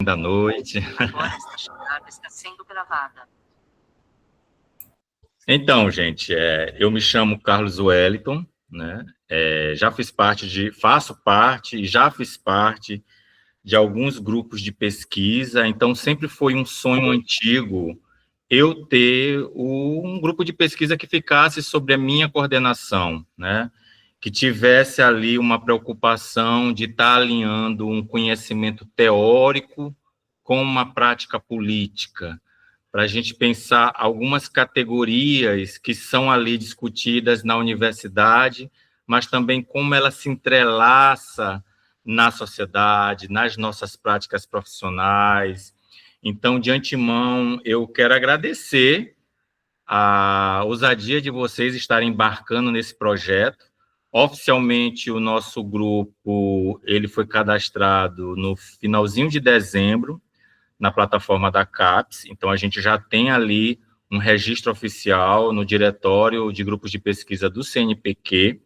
Da noite. Agora esta chamada está sendo gravada. Então, gente, eu me chamo Carlos Wellington, né? Faço parte e já fiz parte de alguns grupos de pesquisa, então sempre foi um sonho antigo eu ter um grupo de pesquisa que ficasse sobre a minha coordenação, né? Que tivesse ali uma preocupação de estar alinhando um conhecimento teórico com uma prática política, para a gente pensar algumas categorias que são ali discutidas na universidade, mas também como ela se entrelaça na sociedade, nas nossas práticas profissionais. Então, de antemão, eu quero agradecer a ousadia de vocês estarem embarcando nesse projeto. Oficialmente, o nosso grupo ele foi cadastrado no finalzinho de dezembro, na plataforma da CAPES, então a gente já tem ali um registro oficial no diretório de grupos de pesquisa do CNPq,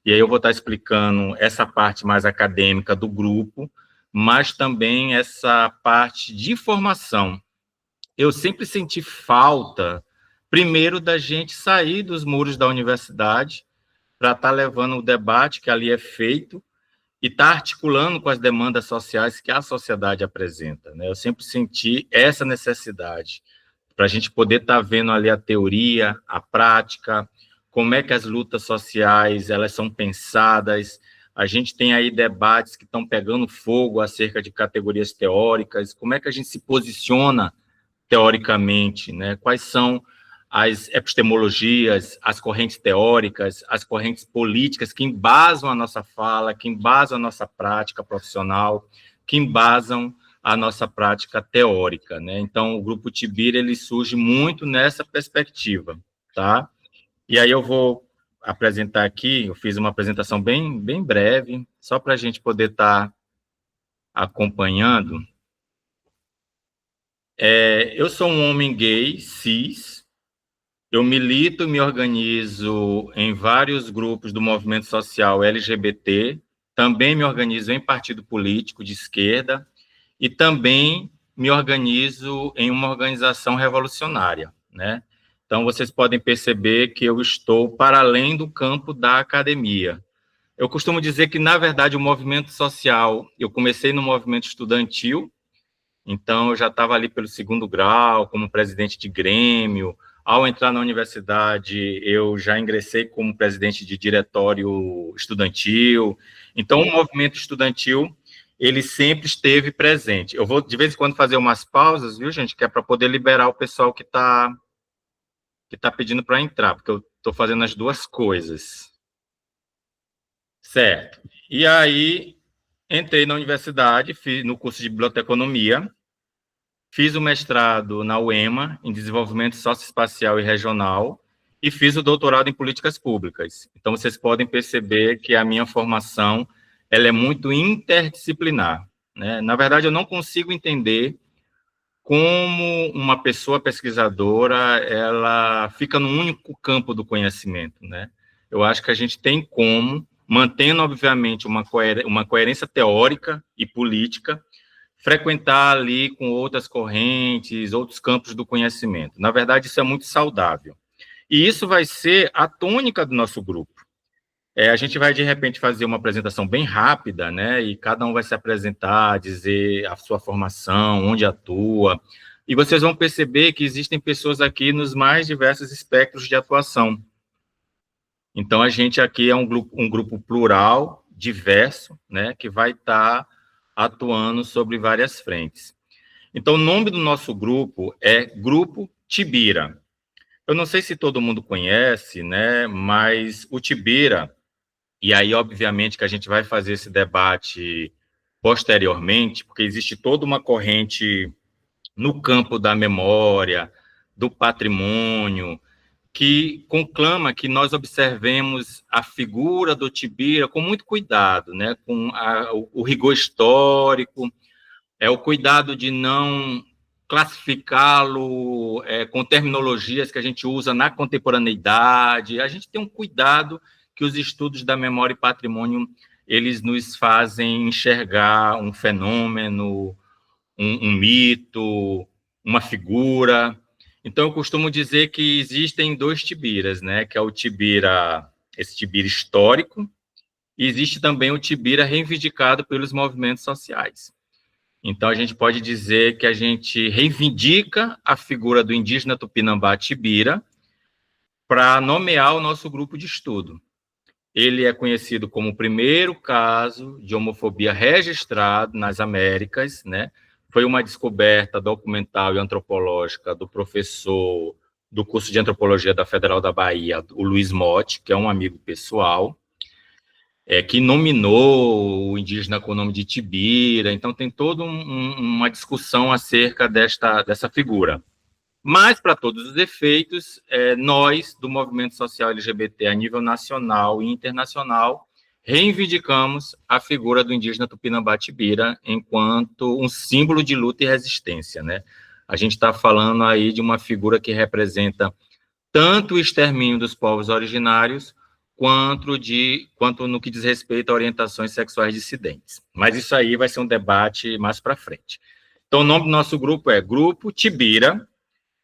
e aí eu vou estar explicando essa parte mais acadêmica do grupo, mas também essa parte de formação. Eu sempre senti falta, primeiro, da gente sair dos muros da universidade para estar levando o debate que ali é feito e está articulando com as demandas sociais que a sociedade apresenta, né? Eu sempre senti essa necessidade para a gente poder estar vendo ali a teoria, a prática, como é que as lutas sociais elas são pensadas. A gente tem aí debates que estão pegando fogo acerca de categorias teóricas, como é que a gente se posiciona teoricamente, né? Quais são as epistemologias, as correntes teóricas, as correntes políticas que embasam a nossa fala, que embasam a nossa prática profissional, que embasam a nossa prática teórica, né? Então, o Grupo Tibira, ele surge muito nessa perspectiva, tá? E aí eu vou apresentar aqui, eu fiz uma apresentação bem breve, só para a gente poder estar acompanhando. Eu sou um homem gay, cis, eu milito e me organizo em vários grupos do movimento social LGBT, também me organizo em partido político de esquerda e também me organizo em uma organização revolucionária, né? Então, vocês podem perceber que eu estou para além do campo da academia. Eu costumo dizer que, na verdade, o movimento social, eu comecei no movimento estudantil, então, eu já estava ali pelo segundo grau, como presidente de grêmio. Ao entrar na universidade, eu já ingressei como presidente de diretório estudantil. Então, o movimento estudantil, ele sempre esteve presente. Eu vou, de vez em quando, fazer umas pausas, viu, gente, que é para poder liberar o pessoal que tá pedindo para entrar, porque eu estou fazendo as duas coisas. Certo. E aí, entrei na universidade, fiz no curso de biblioteconomia. Fiz o mestrado na UEMA, em Desenvolvimento Socioespacial e Regional, e fiz o doutorado em Políticas Públicas. Então, vocês podem perceber que a minha formação ela é muito interdisciplinar, né? Na verdade, eu não consigo entender como uma pessoa pesquisadora ela fica num único campo do conhecimento, né? Eu acho que a gente tem como, mantendo, obviamente, uma coerência teórica e política, frequentar ali com outras correntes, outros campos do conhecimento. Na verdade, isso é muito saudável. E isso vai ser a tônica do nosso grupo. A gente vai, de repente, fazer uma apresentação bem rápida, né? E cada um vai se apresentar, dizer a sua formação, onde atua. E vocês vão perceber que existem pessoas aqui nos mais diversos espectros de atuação. Então, a gente aqui é um grupo plural, diverso, né? Que vai estar atuando sobre várias frentes. Então, o nome do nosso grupo é Grupo Tibira. Eu não sei se todo mundo conhece, né, mas o Tibira, e aí, obviamente, que a gente vai fazer esse debate posteriormente, porque existe toda uma corrente no campo da memória, do patrimônio, que conclama que nós observemos a figura do Tibira com muito cuidado, né, com o rigor histórico, o cuidado de não classificá-lo com terminologias que a gente usa na contemporaneidade. A gente tem um cuidado que os estudos da memória e patrimônio eles nos fazem enxergar um fenômeno, um mito, uma figura. Então, eu costumo dizer que existem dois Tibiras, né? Que é o Tibira, esse Tibira histórico, e existe também o Tibira reivindicado pelos movimentos sociais. Então, a gente pode dizer que a gente reivindica a figura do indígena Tupinambá Tibira para nomear o nosso grupo de estudo. Ele é conhecido como o primeiro caso de homofobia registrado nas Américas, né? Foi uma descoberta documental e antropológica do professor do curso de antropologia da Federal da Bahia, o Luiz Motti, que é um amigo pessoal, que nominou o indígena com o nome de Tibira. Então, tem toda uma discussão acerca dessa figura. Mas, para todos os efeitos, nós, do movimento social LGBT a nível nacional e internacional, reivindicamos a figura do indígena Tupinambá Tibira enquanto um símbolo de luta e resistência, né? A gente está falando aí de uma figura que representa tanto o extermínio dos povos originários, quanto no que diz respeito a orientações sexuais dissidentes. Mas isso aí vai ser um debate mais para frente. Então, o nome do nosso grupo é Grupo Tibira,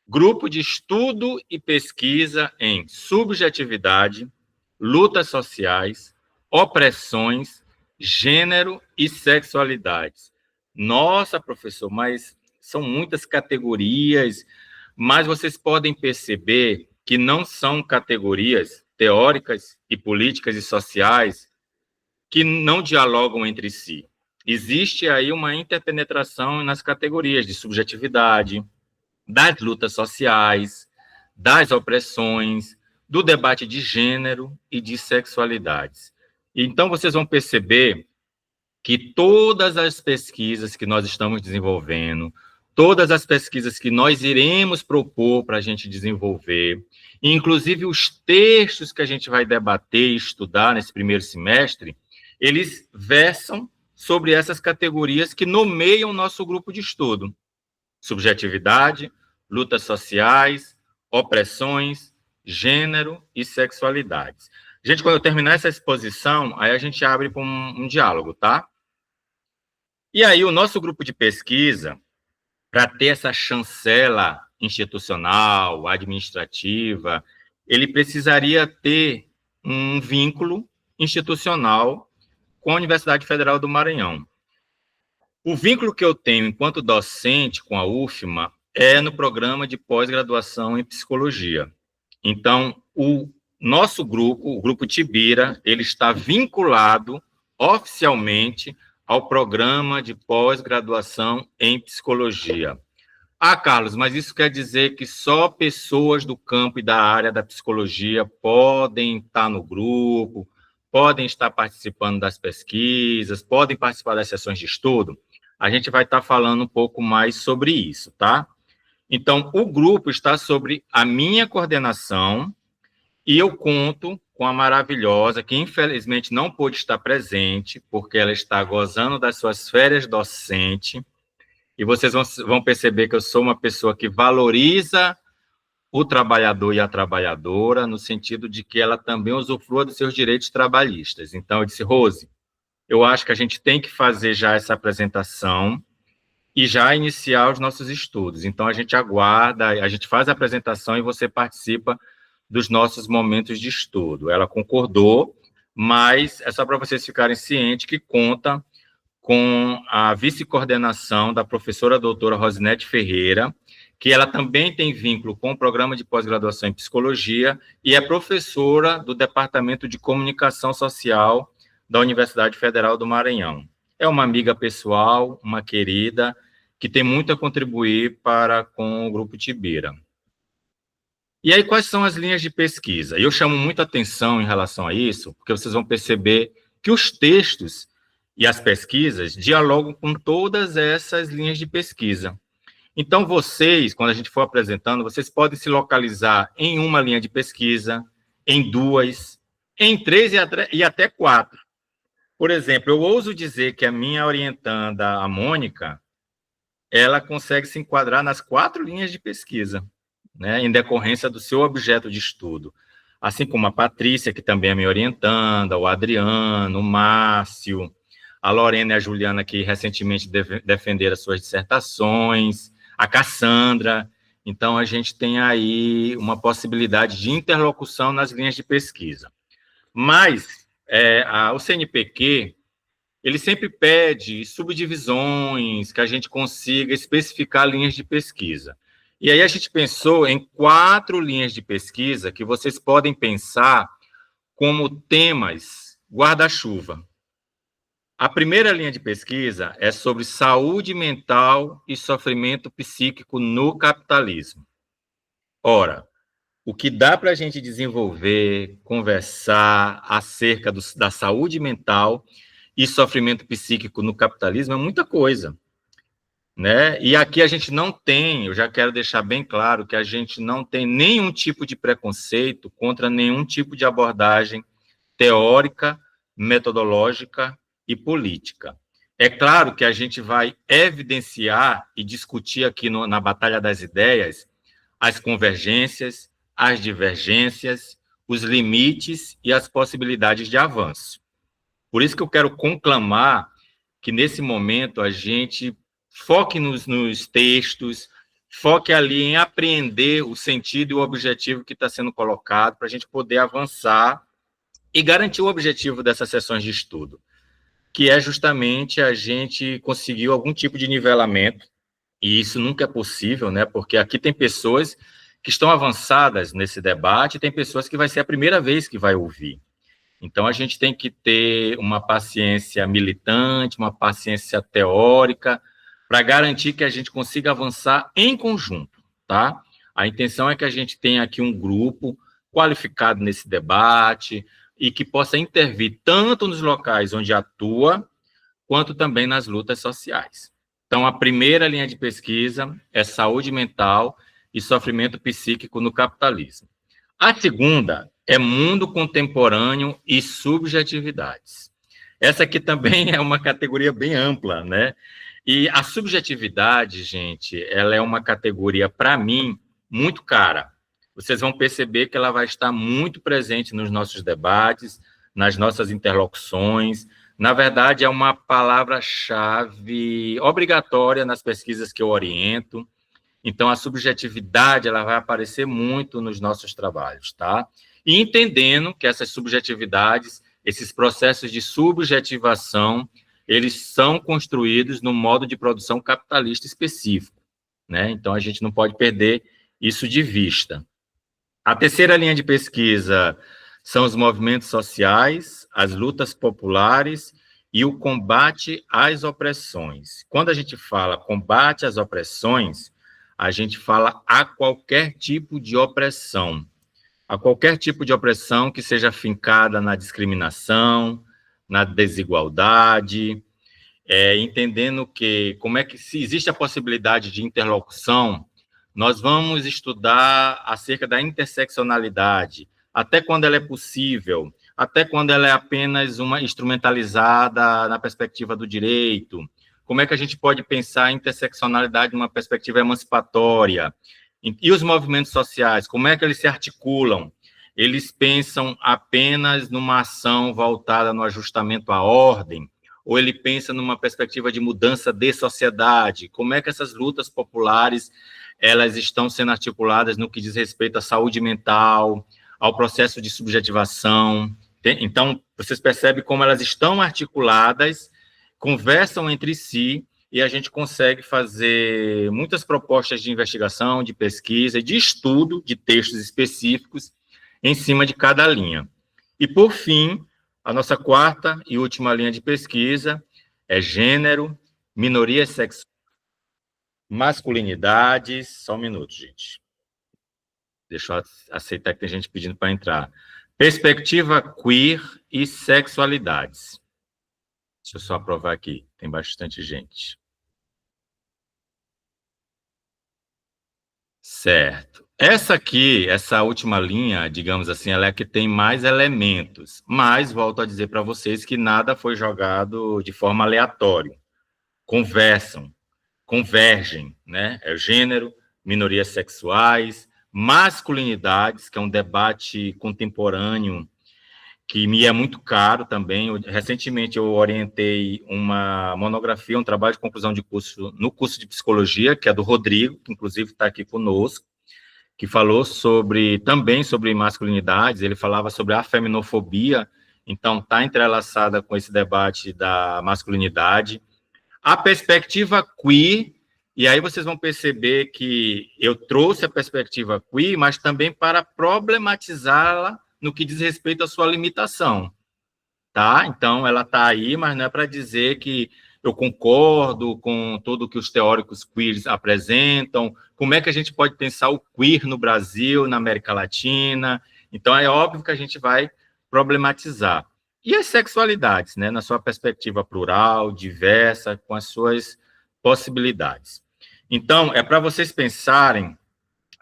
Grupo de Estudo e Pesquisa em Subjetividade, Lutas Sociais, Opressões, Gênero e Sexualidades. Nossa, professor, mas são muitas categorias, mas vocês podem perceber que não são categorias teóricas e políticas e sociais que não dialogam entre si. Existe aí uma interpenetração nas categorias de subjetividade, das lutas sociais, das opressões, do debate de gênero e de sexualidades. Então, vocês vão perceber que todas as pesquisas que nós estamos desenvolvendo, todas as pesquisas que nós iremos propor para a gente desenvolver, inclusive os textos que a gente vai debater e estudar nesse primeiro semestre, eles versam sobre essas categorias que nomeiam o nosso grupo de estudo: subjetividade, lutas sociais, opressões, gênero e sexualidades. Gente, quando eu terminar essa exposição, aí a gente abre para um diálogo, tá? E aí o nosso grupo de pesquisa, para ter essa chancela institucional, administrativa, ele precisaria ter um vínculo institucional com a Universidade Federal do Maranhão. O vínculo que eu tenho enquanto docente com a UFMA é no programa de pós-graduação em psicologia. Então, o nosso grupo, o Grupo Tibira, ele está vinculado oficialmente ao programa de pós-graduação em psicologia. Ah, Carlos, mas isso quer dizer que só pessoas do campo e da área da psicologia podem estar no grupo, podem estar participando das pesquisas, podem participar das sessões de estudo? A gente vai estar falando um pouco mais sobre isso, tá? Então, o grupo está sobre a minha coordenação e eu conto com a maravilhosa, que infelizmente não pôde estar presente, porque ela está gozando das suas férias docente, e vocês vão perceber que eu sou uma pessoa que valoriza o trabalhador e a trabalhadora, no sentido de que ela também usufrua dos seus direitos trabalhistas. Então, eu disse: Rose, eu acho que a gente tem que fazer já essa apresentação e já iniciar os nossos estudos. Então, a gente aguarda, a gente faz a apresentação e você participa dos nossos momentos de estudo. Ela concordou, mas é só para vocês ficarem cientes que conta com a vice-coordenação da professora doutora Rosinete Ferreira, que ela também tem vínculo com o programa de pós-graduação em psicologia e é professora do Departamento de Comunicação Social da Universidade Federal do Maranhão. É uma amiga pessoal, uma querida, que tem muito a contribuir para com o Grupo Tibira. E aí, quais são as linhas de pesquisa? Eu chamo muita atenção em relação a isso, porque vocês vão perceber que os textos e as pesquisas dialogam com todas essas linhas de pesquisa. Então, vocês, quando a gente for apresentando, vocês podem se localizar em uma linha de pesquisa, em duas, em três e até quatro. Por exemplo, eu ouso dizer que a minha orientanda, a Mônica, ela consegue se enquadrar nas 4 linhas de pesquisa, né, em decorrência do seu objeto de estudo. Assim como a Patrícia, que também é minha orientanda, o Adriano, o Márcio, a Lorena e a Juliana, que recentemente defenderam as suas dissertações, a Cassandra. Então, a gente tem aí uma possibilidade de interlocução nas linhas de pesquisa. Mas o CNPq, ele sempre pede subdivisões, que a gente consiga especificar linhas de pesquisa. E aí a gente pensou em 4 linhas de pesquisa que vocês podem pensar como temas guarda-chuva. A primeira linha de pesquisa é sobre saúde mental e sofrimento psíquico no capitalismo. Ora, o que dá para a gente desenvolver, conversar acerca da saúde mental e sofrimento psíquico no capitalismo é muita coisa, né? E aqui a gente não tem, eu já quero deixar bem claro que a gente não tem nenhum tipo de preconceito contra nenhum tipo de abordagem teórica, metodológica e política. É claro que a gente vai evidenciar e discutir aqui na Batalha das Ideias as convergências, as divergências, os limites e as possibilidades de avanço. Por isso que eu quero conclamar que, nesse momento, a gente foque nos textos, foque ali em apreender o sentido e o objetivo que está sendo colocado, para a gente poder avançar e garantir o objetivo dessas sessões de estudo, que é justamente a gente conseguir algum tipo de nivelamento, e isso nunca é possível, né? Porque aqui tem pessoas que estão avançadas nesse debate, e tem pessoas que vai ser a primeira vez que vai ouvir. Então, a gente tem que ter uma paciência militante, uma paciência teórica, para garantir que a gente consiga avançar em conjunto, tá? A intenção é que a gente tenha aqui um grupo qualificado nesse debate e que possa intervir tanto nos locais onde atua, quanto também nas lutas sociais. Então, a primeira linha de pesquisa é saúde mental e sofrimento psíquico no capitalismo. A segunda é mundo contemporâneo e subjetividades. Essa aqui também é uma categoria bem ampla, né? E a subjetividade, gente, ela é uma categoria, para mim, muito cara. Vocês vão perceber que ela vai estar muito presente nos nossos debates, nas nossas interlocuções. Na verdade, é uma palavra-chave obrigatória nas pesquisas que eu oriento. Então, a subjetividade ela vai aparecer muito nos nossos trabalhos, tá? E entendendo que essas subjetividades, esses processos de subjetivação, eles são construídos no modo de produção capitalista específico, né? Então, a gente não pode perder isso de vista. A terceira linha de pesquisa são os movimentos sociais, as lutas populares e o combate às opressões. Quando a gente fala combate às opressões, a gente fala a qualquer tipo de opressão. A qualquer tipo de opressão que seja fincada na discriminação, na desigualdade, entendendo que, como é que, se existe a possibilidade de interlocução, nós vamos estudar acerca da interseccionalidade, até quando ela é possível, até quando ela é apenas uma instrumentalizada na perspectiva do direito, como é que a gente pode pensar a interseccionalidade numa perspectiva emancipatória, e os movimentos sociais, como é que eles se articulam? Eles pensam apenas numa ação voltada no ajustamento à ordem, ou ele pensa numa perspectiva de mudança de sociedade? Como é que essas lutas populares elas estão sendo articuladas no que diz respeito à saúde mental, ao processo de subjetivação? Então, vocês percebem como elas estão articuladas, conversam entre si, e a gente consegue fazer muitas propostas de investigação, de pesquisa e de estudo de textos específicos em cima de cada linha. E, por fim, a nossa quarta e última linha de pesquisa é gênero, minorias sexuais, masculinidades. Só um minuto, gente. Deixa eu aceitar que tem gente pedindo para entrar. Perspectiva queer e sexualidades. Deixa eu só aprovar aqui, tem bastante gente. Certo. Essa aqui, essa última linha, digamos assim, ela é a que tem mais elementos, mas volto a dizer para vocês que nada foi jogado de forma aleatória. Conversam, convergem, né? É o gênero, minorias sexuais, masculinidades, que é um debate contemporâneo que me é muito caro também. Recentemente eu orientei uma monografia, um trabalho de conclusão de curso no curso de psicologia, que é do Rodrigo, que inclusive está aqui conosco, que falou também sobre masculinidades. Ele falava sobre a feminofobia, então está entrelaçada com esse debate da masculinidade. A perspectiva queer, e aí vocês vão perceber que eu trouxe a perspectiva queer, mas também para problematizá-la no que diz respeito à sua limitação, tá? Então, ela está aí, mas não é para dizer que eu concordo com tudo que os teóricos queers apresentam, como é que a gente pode pensar o queer no Brasil, na América Latina. Então, é óbvio que a gente vai problematizar. E as sexualidades, né, na sua perspectiva plural, diversa, com as suas possibilidades. Então, é para vocês pensarem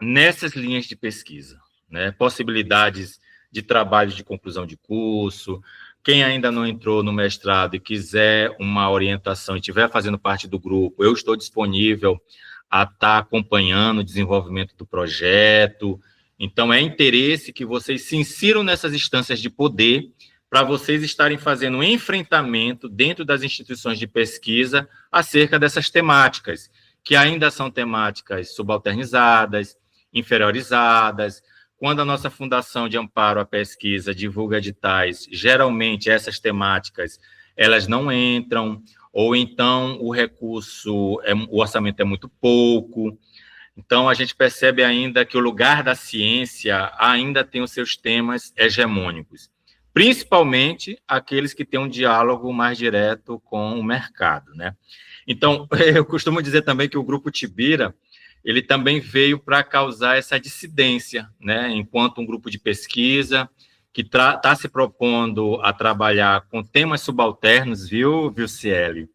nessas linhas de pesquisa, né, possibilidades de trabalho de conclusão de curso. Quem ainda não entrou no mestrado e quiser uma orientação e estiver fazendo parte do grupo, eu estou disponível a estar acompanhando o desenvolvimento do projeto. Então, é interesse que vocês se insiram nessas instâncias de poder para vocês estarem fazendo um enfrentamento dentro das instituições de pesquisa acerca dessas temáticas, que ainda são temáticas subalternizadas, inferiorizadas. Quando a nossa Fundação de Amparo à Pesquisa divulga editais, geralmente essas temáticas, elas não entram, ou então o o orçamento é muito pouco. Então, a gente percebe ainda que o lugar da ciência ainda tem os seus temas hegemônicos, principalmente aqueles que têm um diálogo mais direto com o mercado, né? Então, eu costumo dizer também que o Grupo Tibira, ele também veio para causar essa dissidência, né, enquanto um grupo de pesquisa que está se propondo a trabalhar com temas subalternos, viu, Cieli?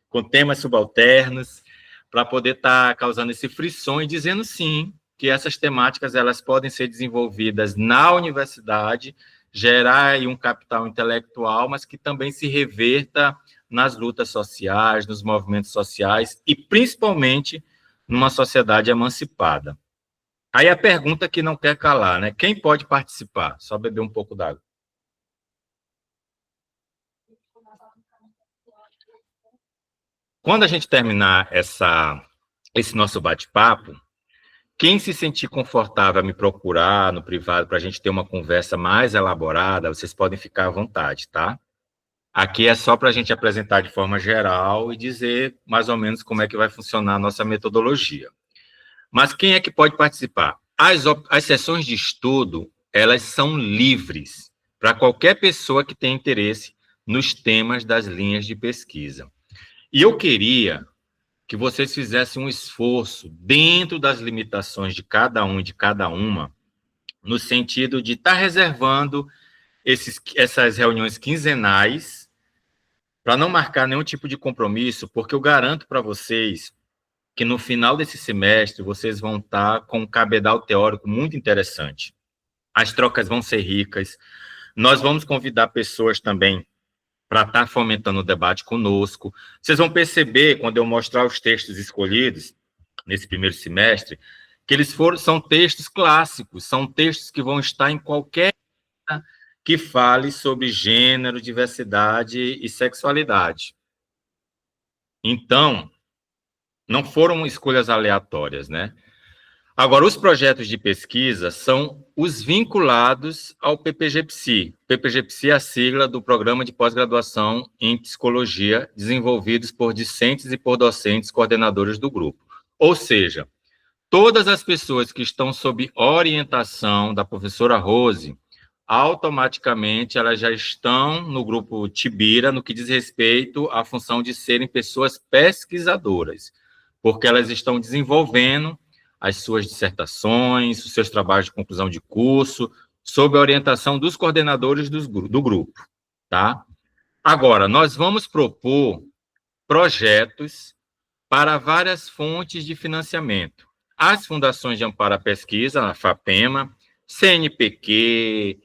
Com temas subalternos, para poder estar causando esse frisson e dizendo, sim, que essas temáticas elas podem ser desenvolvidas na universidade, gerar aí um capital intelectual, mas que também se reverta nas lutas sociais, nos movimentos sociais e, principalmente, numa sociedade emancipada. Aí a pergunta que não quer calar, né? Quem pode participar? Só beber um pouco d'água. Quando a gente terminar esse nosso bate-papo, quem se sentir confortável a me procurar no privado para a gente ter uma conversa mais elaborada, vocês podem ficar à vontade, tá? Aqui é só para a gente apresentar de forma geral e dizer mais ou menos como é que vai funcionar a nossa metodologia. Mas quem é que pode participar? As sessões de estudo, elas são livres para qualquer pessoa que tenha interesse nos temas das linhas de pesquisa. E eu queria que vocês fizessem um esforço dentro das limitações de cada um e de cada uma, no sentido de estar reservando essas reuniões quinzenais para não marcar nenhum tipo de compromisso, porque eu garanto para vocês que no final desse semestre vocês vão estar com um cabedal teórico muito interessante. As trocas vão ser ricas. Nós vamos convidar pessoas também para estar fomentando o debate conosco. Vocês vão perceber, quando eu mostrar os textos escolhidos nesse primeiro semestre, que são textos clássicos, são textos que vão estar em qualquer que fale sobre gênero, diversidade e sexualidade. Então, não foram escolhas aleatórias, né? Agora, os projetos de pesquisa são os vinculados ao PPG-PSI. PPG-PSI é a sigla do Programa de Pós-Graduação em Psicologia, desenvolvidos por discentes e por docentes coordenadores do grupo. Ou seja, todas as pessoas que estão sob orientação da professora Rose, automaticamente elas já estão no grupo Tibira, no que diz respeito à função de serem pessoas pesquisadoras, porque elas estão desenvolvendo as suas dissertações, os seus trabalhos de conclusão de curso, sob a orientação dos coordenadores do grupo, tá? Agora, nós vamos propor projetos para várias fontes de financiamento. As fundações de amparo à pesquisa, a FAPEMA, CNPq,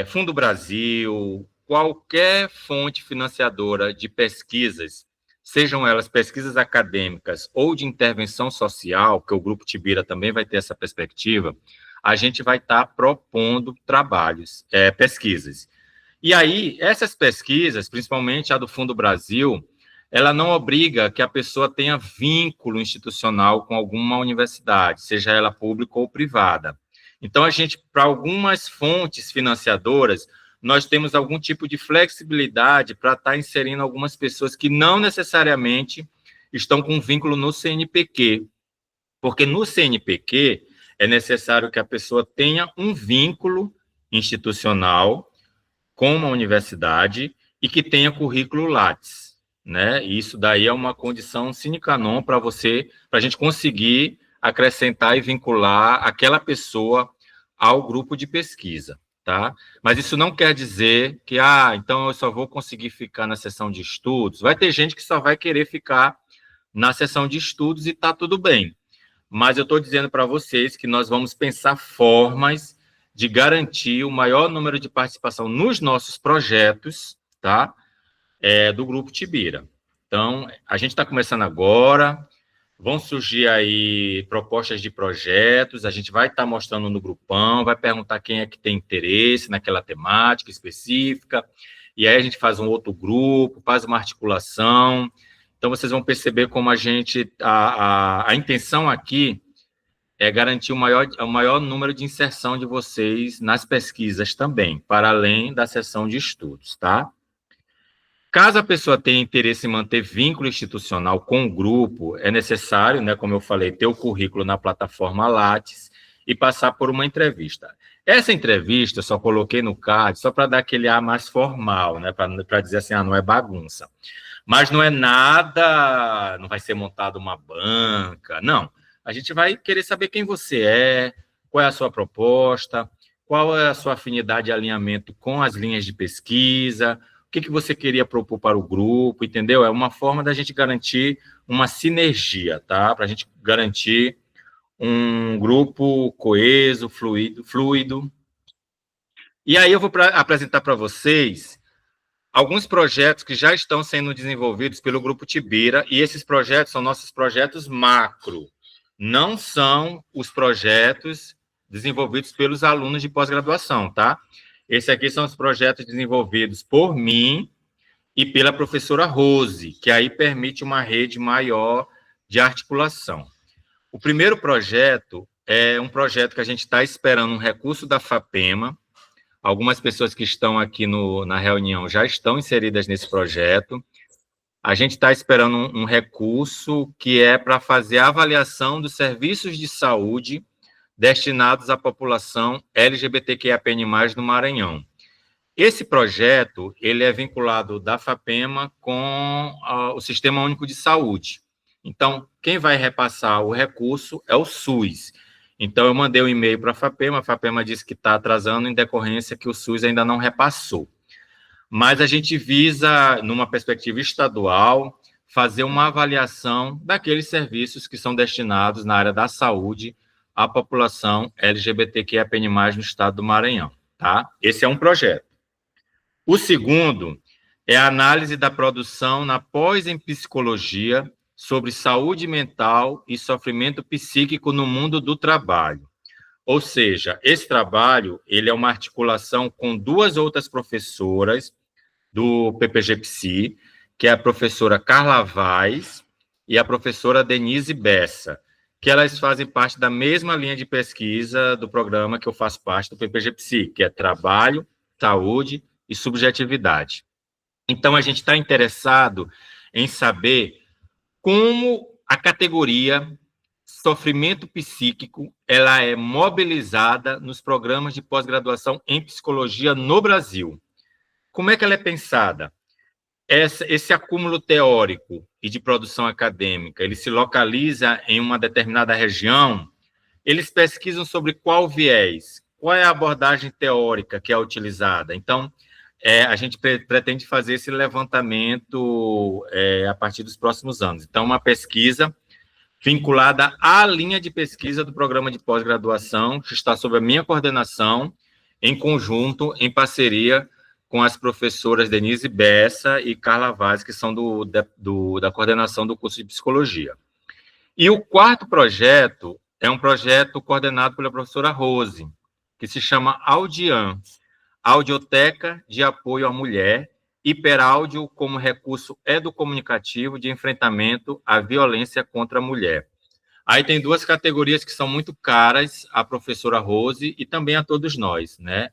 Fundo Brasil, qualquer fonte financiadora de pesquisas, sejam elas pesquisas acadêmicas ou de intervenção social, que o Grupo Tibira também vai ter essa perspectiva, a gente vai estar propondo trabalhos, pesquisas. E aí, essas pesquisas, principalmente a do Fundo Brasil, ela não obriga que a pessoa tenha vínculo institucional com alguma universidade, seja ela pública ou privada. Então, a gente, para algumas fontes financiadoras, nós temos algum tipo de flexibilidade para estar inserindo algumas pessoas que não necessariamente estão com vínculo no CNPq, porque no CNPq é necessário que a pessoa tenha um vínculo institucional com uma universidade e que tenha currículo Lattes, né? E isso daí é uma condição sine qua non para a gente conseguir acrescentar e vincular aquela pessoa ao grupo de pesquisa, tá? Mas isso não quer dizer que, então eu só vou conseguir ficar na sessão de estudos. Vai ter gente que só vai querer ficar na sessão de estudos e está tudo bem. Mas eu estou dizendo para vocês que nós vamos pensar formas de garantir o maior número de participação nos nossos projetos, tá? Do Grupo Tibira. Então, a gente está começando agora, vão surgir aí propostas de projetos, a gente vai estar mostrando no grupão, vai perguntar quem é que tem interesse naquela temática específica, e aí a gente faz um outro grupo, faz uma articulação. Então, vocês vão perceber como a intenção aqui é garantir o maior número de inserção de vocês nas pesquisas também, para além da sessão de estudos, tá? Caso a pessoa tenha interesse em manter vínculo institucional com o grupo, é necessário, né, como eu falei, ter o currículo na plataforma Lattes e passar por uma entrevista. Essa entrevista eu só coloquei no card só para dar aquele ar mais formal, né, para dizer assim, não é bagunça. Mas não é nada, não vai ser montada uma banca, não. A gente vai querer saber quem você é, qual é a sua proposta, qual é a sua afinidade e alinhamento com as linhas de pesquisa, o que você queria propor para o grupo, entendeu? É uma forma da gente garantir uma sinergia, tá? Para a gente garantir um grupo coeso, fluido. E aí eu vou apresentar para vocês alguns projetos que já estão sendo desenvolvidos pelo Grupo Tibira, e esses projetos são nossos projetos macro, não são os projetos desenvolvidos pelos alunos de pós-graduação, tá? Esses aqui são os projetos desenvolvidos por mim e pela professora Rose, que aí permite uma rede maior de articulação. O primeiro projeto é um projeto que a gente está esperando um recurso da FAPEMA. Algumas pessoas que estão aqui na reunião já estão inseridas nesse projeto. A gente está esperando um recurso que é para fazer a avaliação dos serviços de saúde destinados à população LGBTQIAPN+, no Maranhão. Esse projeto ele é vinculado da FAPEMA com o Sistema Único de Saúde. Então, quem vai repassar o recurso é o SUS. Então, eu mandei um e-mail para a FAPEMA disse que está atrasando em decorrência que o SUS ainda não repassou. Mas a gente visa, numa perspectiva estadual, fazer uma avaliação daqueles serviços que são destinados na área da saúde à população LGBTQIAPN+, no estado do Maranhão, tá? Esse é um projeto. O segundo é a análise da produção na pós em psicologia sobre saúde mental e sofrimento psíquico no mundo do trabalho. Ou seja, esse trabalho ele é uma articulação com duas outras professoras do PPG Psi, que é a professora Carla Vaz e a professora Denise Bessa, que elas fazem parte da mesma linha de pesquisa do programa que eu faço parte do PPG Psi, que é Trabalho, Saúde e Subjetividade. Então, a gente está interessado em saber como a categoria sofrimento psíquico ela é mobilizada nos programas de pós-graduação em psicologia no Brasil. Como é que ela é pensada? Esse acúmulo teórico e de produção acadêmica, ele se localiza em uma determinada região, eles pesquisam sobre qual viés, qual é a abordagem teórica que é utilizada. Então, a gente pretende fazer esse levantamento a partir dos próximos anos. Então, uma pesquisa vinculada à linha de pesquisa do programa de pós-graduação, que está sob a minha coordenação, em conjunto, em parceria com as professoras Denise Bessa e Carla Vaz, que são da coordenação do curso de Psicologia. E o quarto projeto é um projeto coordenado pela professora Rose, que se chama Audiam, Audioteca de Apoio à Mulher, Hiperáudio como recurso educomunicativo de enfrentamento à violência contra a mulher. Aí tem duas categorias que são muito caras à professora Rose e também a todos nós, né?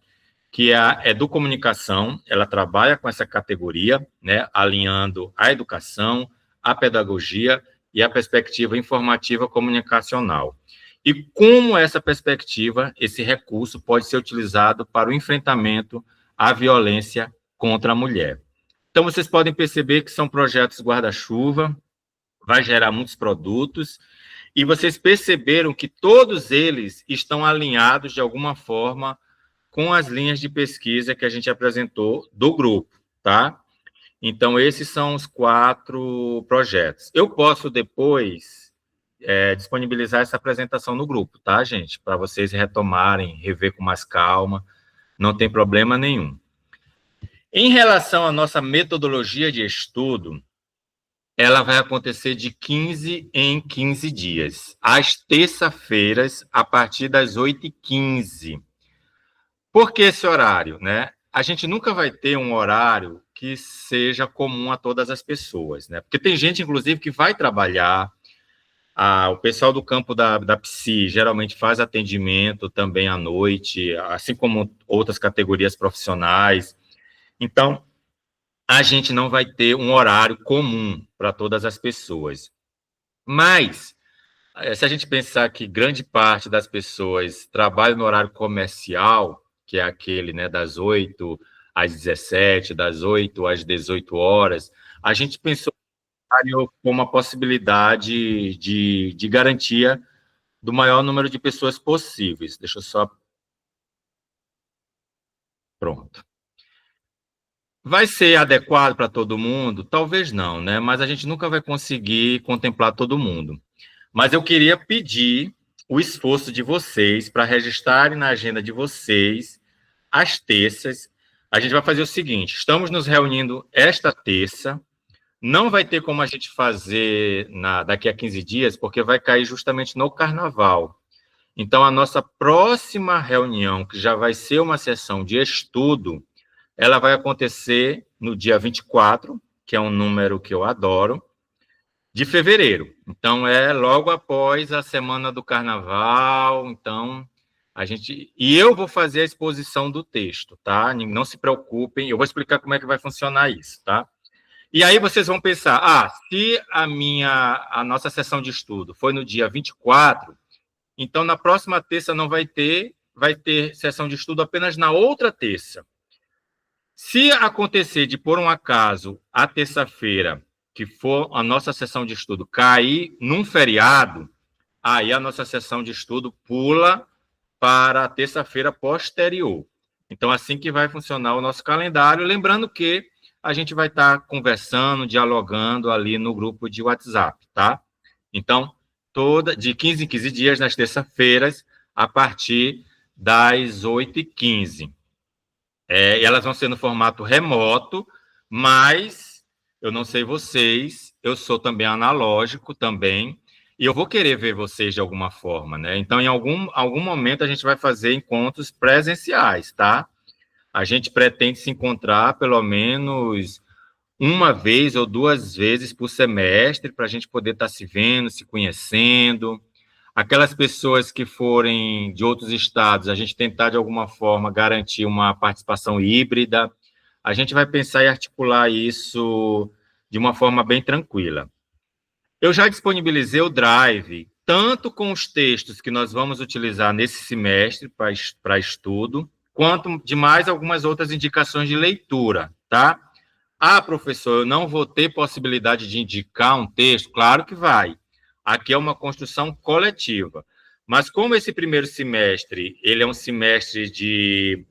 Que é a educomunicação, ela trabalha com essa categoria, né? Alinhando a educação, a pedagogia e a perspectiva informativa comunicacional. E como essa perspectiva, esse recurso pode ser utilizado para o enfrentamento à violência contra a mulher. Então, vocês podem perceber que são projetos guarda-chuva, vai gerar muitos produtos, e vocês perceberam que todos eles estão alinhados de alguma forma com as linhas de pesquisa que a gente apresentou do grupo, tá? Então, esses são os 4 projetos. Eu posso depois disponibilizar essa apresentação no grupo, tá, gente? Para vocês retomarem, rever com mais calma, não tem problema nenhum. Em relação à nossa metodologia de estudo, ela vai acontecer de 15 em 15 dias, às terça-feiras, a partir das 8h15. Por que esse horário, né? A gente nunca vai ter um horário que seja comum a todas as pessoas, né? Porque tem gente, inclusive, que vai trabalhar, o pessoal do campo da psi geralmente faz atendimento também à noite, assim como outras categorias profissionais. Então, a gente não vai ter um horário comum para todas as pessoas. Mas, se a gente pensar que grande parte das pessoas trabalha no horário comercial, que é aquele, né, das 8 às 17, das 8 às 18 horas, a gente pensou como uma possibilidade de garantia do maior número de pessoas possíveis. Deixa eu só... Pronto. Vai ser adequado para todo mundo? Talvez não, né? Mas a gente nunca vai conseguir contemplar todo mundo. Mas eu queria pedir o esforço de vocês para registrarem na agenda de vocês, às terças. A gente vai fazer o seguinte, estamos nos reunindo esta terça, não vai ter como a gente fazer daqui a 15 dias, porque vai cair justamente no carnaval. Então, a nossa próxima reunião, que já vai ser uma sessão de estudo, ela vai acontecer no dia 24, que é um número que eu adoro, de fevereiro. Então, é logo após a semana do carnaval. Então, e eu vou fazer a exposição do texto, tá? Não se preocupem, eu vou explicar como é que vai funcionar isso, tá? E aí vocês vão pensar, se a nossa sessão de estudo foi no dia 24, então na próxima terça não vai ter sessão de estudo apenas na outra terça. Se acontecer de, por um acaso, a terça-feira, que for a nossa sessão de estudo, cair num feriado, aí a nossa sessão de estudo pula para a terça-feira posterior. Então, assim que vai funcionar o nosso calendário, lembrando que a gente vai estar conversando, dialogando ali no grupo de WhatsApp, tá? Então, de 15 em 15 dias, nas terças-feiras, a partir das 8h15. Elas vão ser no formato remoto, mas eu não sei vocês, eu sou também analógico também, e eu vou querer ver vocês de alguma forma, né? Então, em algum momento, a gente vai fazer encontros presenciais, tá? A gente pretende se encontrar pelo menos uma vez ou 2 vezes por semestre, para a gente poder estar se vendo, se conhecendo. Aquelas pessoas que forem de outros estados, a gente tentar, de alguma forma, garantir uma participação híbrida. A gente vai pensar em articular isso de uma forma bem tranquila. Eu já disponibilizei o Drive, tanto com os textos que nós vamos utilizar nesse semestre para estudo, quanto de mais algumas outras indicações de leitura, tá? Professor, eu não vou ter possibilidade de indicar um texto? Claro que vai. Aqui é uma construção coletiva. Mas como esse primeiro semestre, ele é um semestre de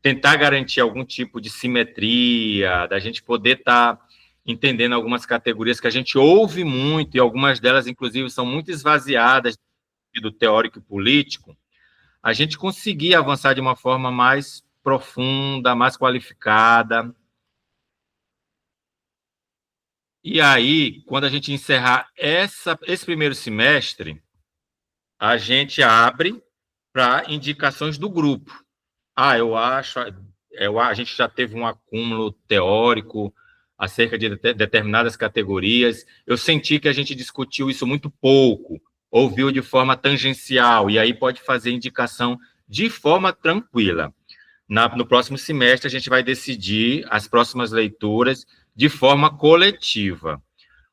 tentar garantir algum tipo de simetria, da gente poder estar entendendo algumas categorias que a gente ouve muito, e algumas delas, inclusive, são muito esvaziadas do teórico e político, a gente conseguir avançar de uma forma mais profunda, mais qualificada. E aí, quando a gente encerrar esse primeiro semestre, a gente abre para indicações do grupo. Eu acho, a gente já teve um acúmulo teórico acerca de determinadas categorias. Eu senti que a gente discutiu isso muito pouco, ouviu de forma tangencial, e aí pode fazer indicação de forma tranquila. No próximo semestre, a gente vai decidir as próximas leituras de forma coletiva.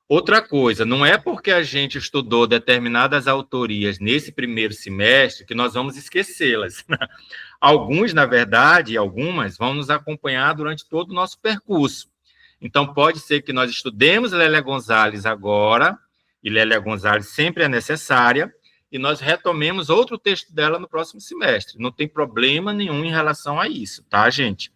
Outra coisa, não é porque a gente estudou determinadas autorias nesse primeiro semestre que nós vamos esquecê-las. Alguns, na verdade, algumas vão nos acompanhar durante todo o nosso percurso. Então, pode ser que nós estudemos Lélia Gonzalez agora, e Lélia Gonzalez sempre é necessária, e nós retomemos outro texto dela no próximo semestre. Não tem problema nenhum em relação a isso, tá, gente?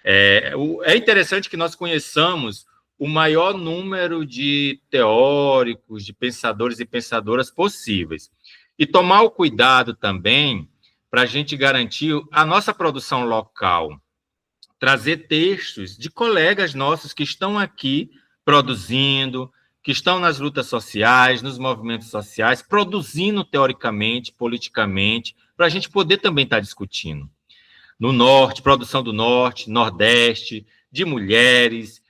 É interessante que nós conheçamos o maior número de teóricos, de pensadores e pensadoras possíveis. E tomar o cuidado também para a gente garantir a nossa produção local, trazer textos de colegas nossos que estão aqui produzindo, que estão nas lutas sociais, nos movimentos sociais, produzindo teoricamente, politicamente, para a gente poder também estar discutindo. No Norte, produção do Norte, Nordeste, de mulheres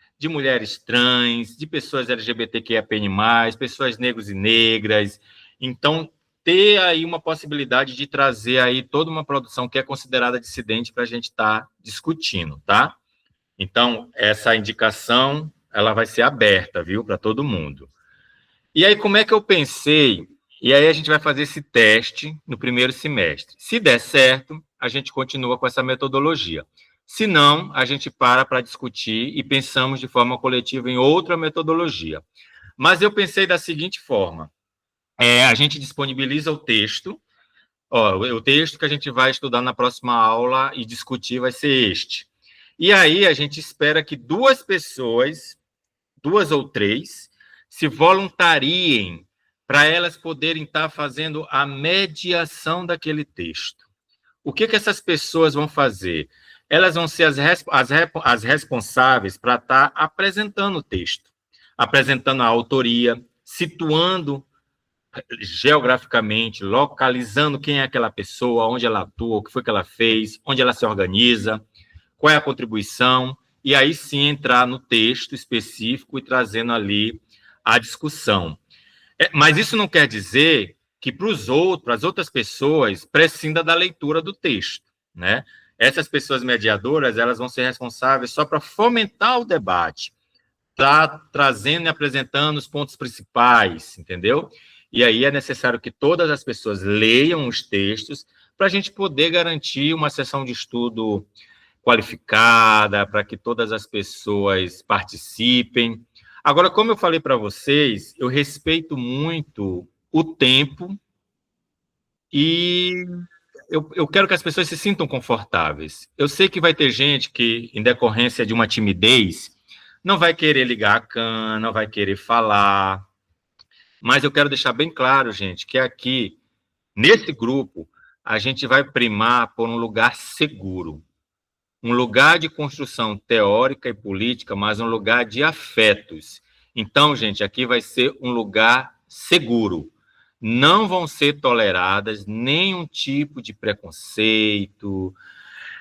trans, de pessoas LGBTQIAPN+, pessoas negros e negras. Então, ter aí uma possibilidade de trazer aí toda uma produção que é considerada dissidente para a gente estar discutindo, tá? Então, essa indicação, ela vai ser aberta, viu, para todo mundo. E aí, como é que eu pensei? E aí a gente vai fazer esse teste no primeiro semestre. Se der certo, a gente continua com essa metodologia. Se não, a gente para discutir e pensamos de forma coletiva em outra metodologia. Mas eu pensei da seguinte forma: a gente disponibiliza o texto, o texto que a gente vai estudar na próxima aula e discutir vai ser este. E aí a gente espera que duas pessoas, 2 ou 3, se voluntariem para elas poderem estar fazendo a mediação daquele texto. O que essas pessoas vão fazer? Elas vão ser as responsáveis para estar apresentando o texto, apresentando a autoria, situando geograficamente, localizando quem é aquela pessoa, onde ela atua, o que foi que ela fez, onde ela se organiza, qual é a contribuição, e aí sim entrar no texto específico e trazendo ali a discussão. Mas isso não quer dizer que para as outras pessoas prescinda da leitura do texto, né? Essas pessoas mediadoras, elas vão ser responsáveis só para fomentar o debate, trazendo e apresentando os pontos principais, entendeu? E aí é necessário que todas as pessoas leiam os textos para a gente poder garantir uma sessão de estudo qualificada, para que todas as pessoas participem. Agora, como eu falei para vocês, eu respeito muito o tempo e eu quero que as pessoas se sintam confortáveis. Eu sei que vai ter gente que, em decorrência de uma timidez, não vai querer ligar a câmera, não vai querer falar, mas eu quero deixar bem claro, gente, que aqui, nesse grupo, a gente vai primar por um lugar seguro, um lugar de construção teórica e política, mas um lugar de afetos. Então, gente, aqui vai ser um lugar seguro. Não vão ser toleradas nenhum tipo de preconceito,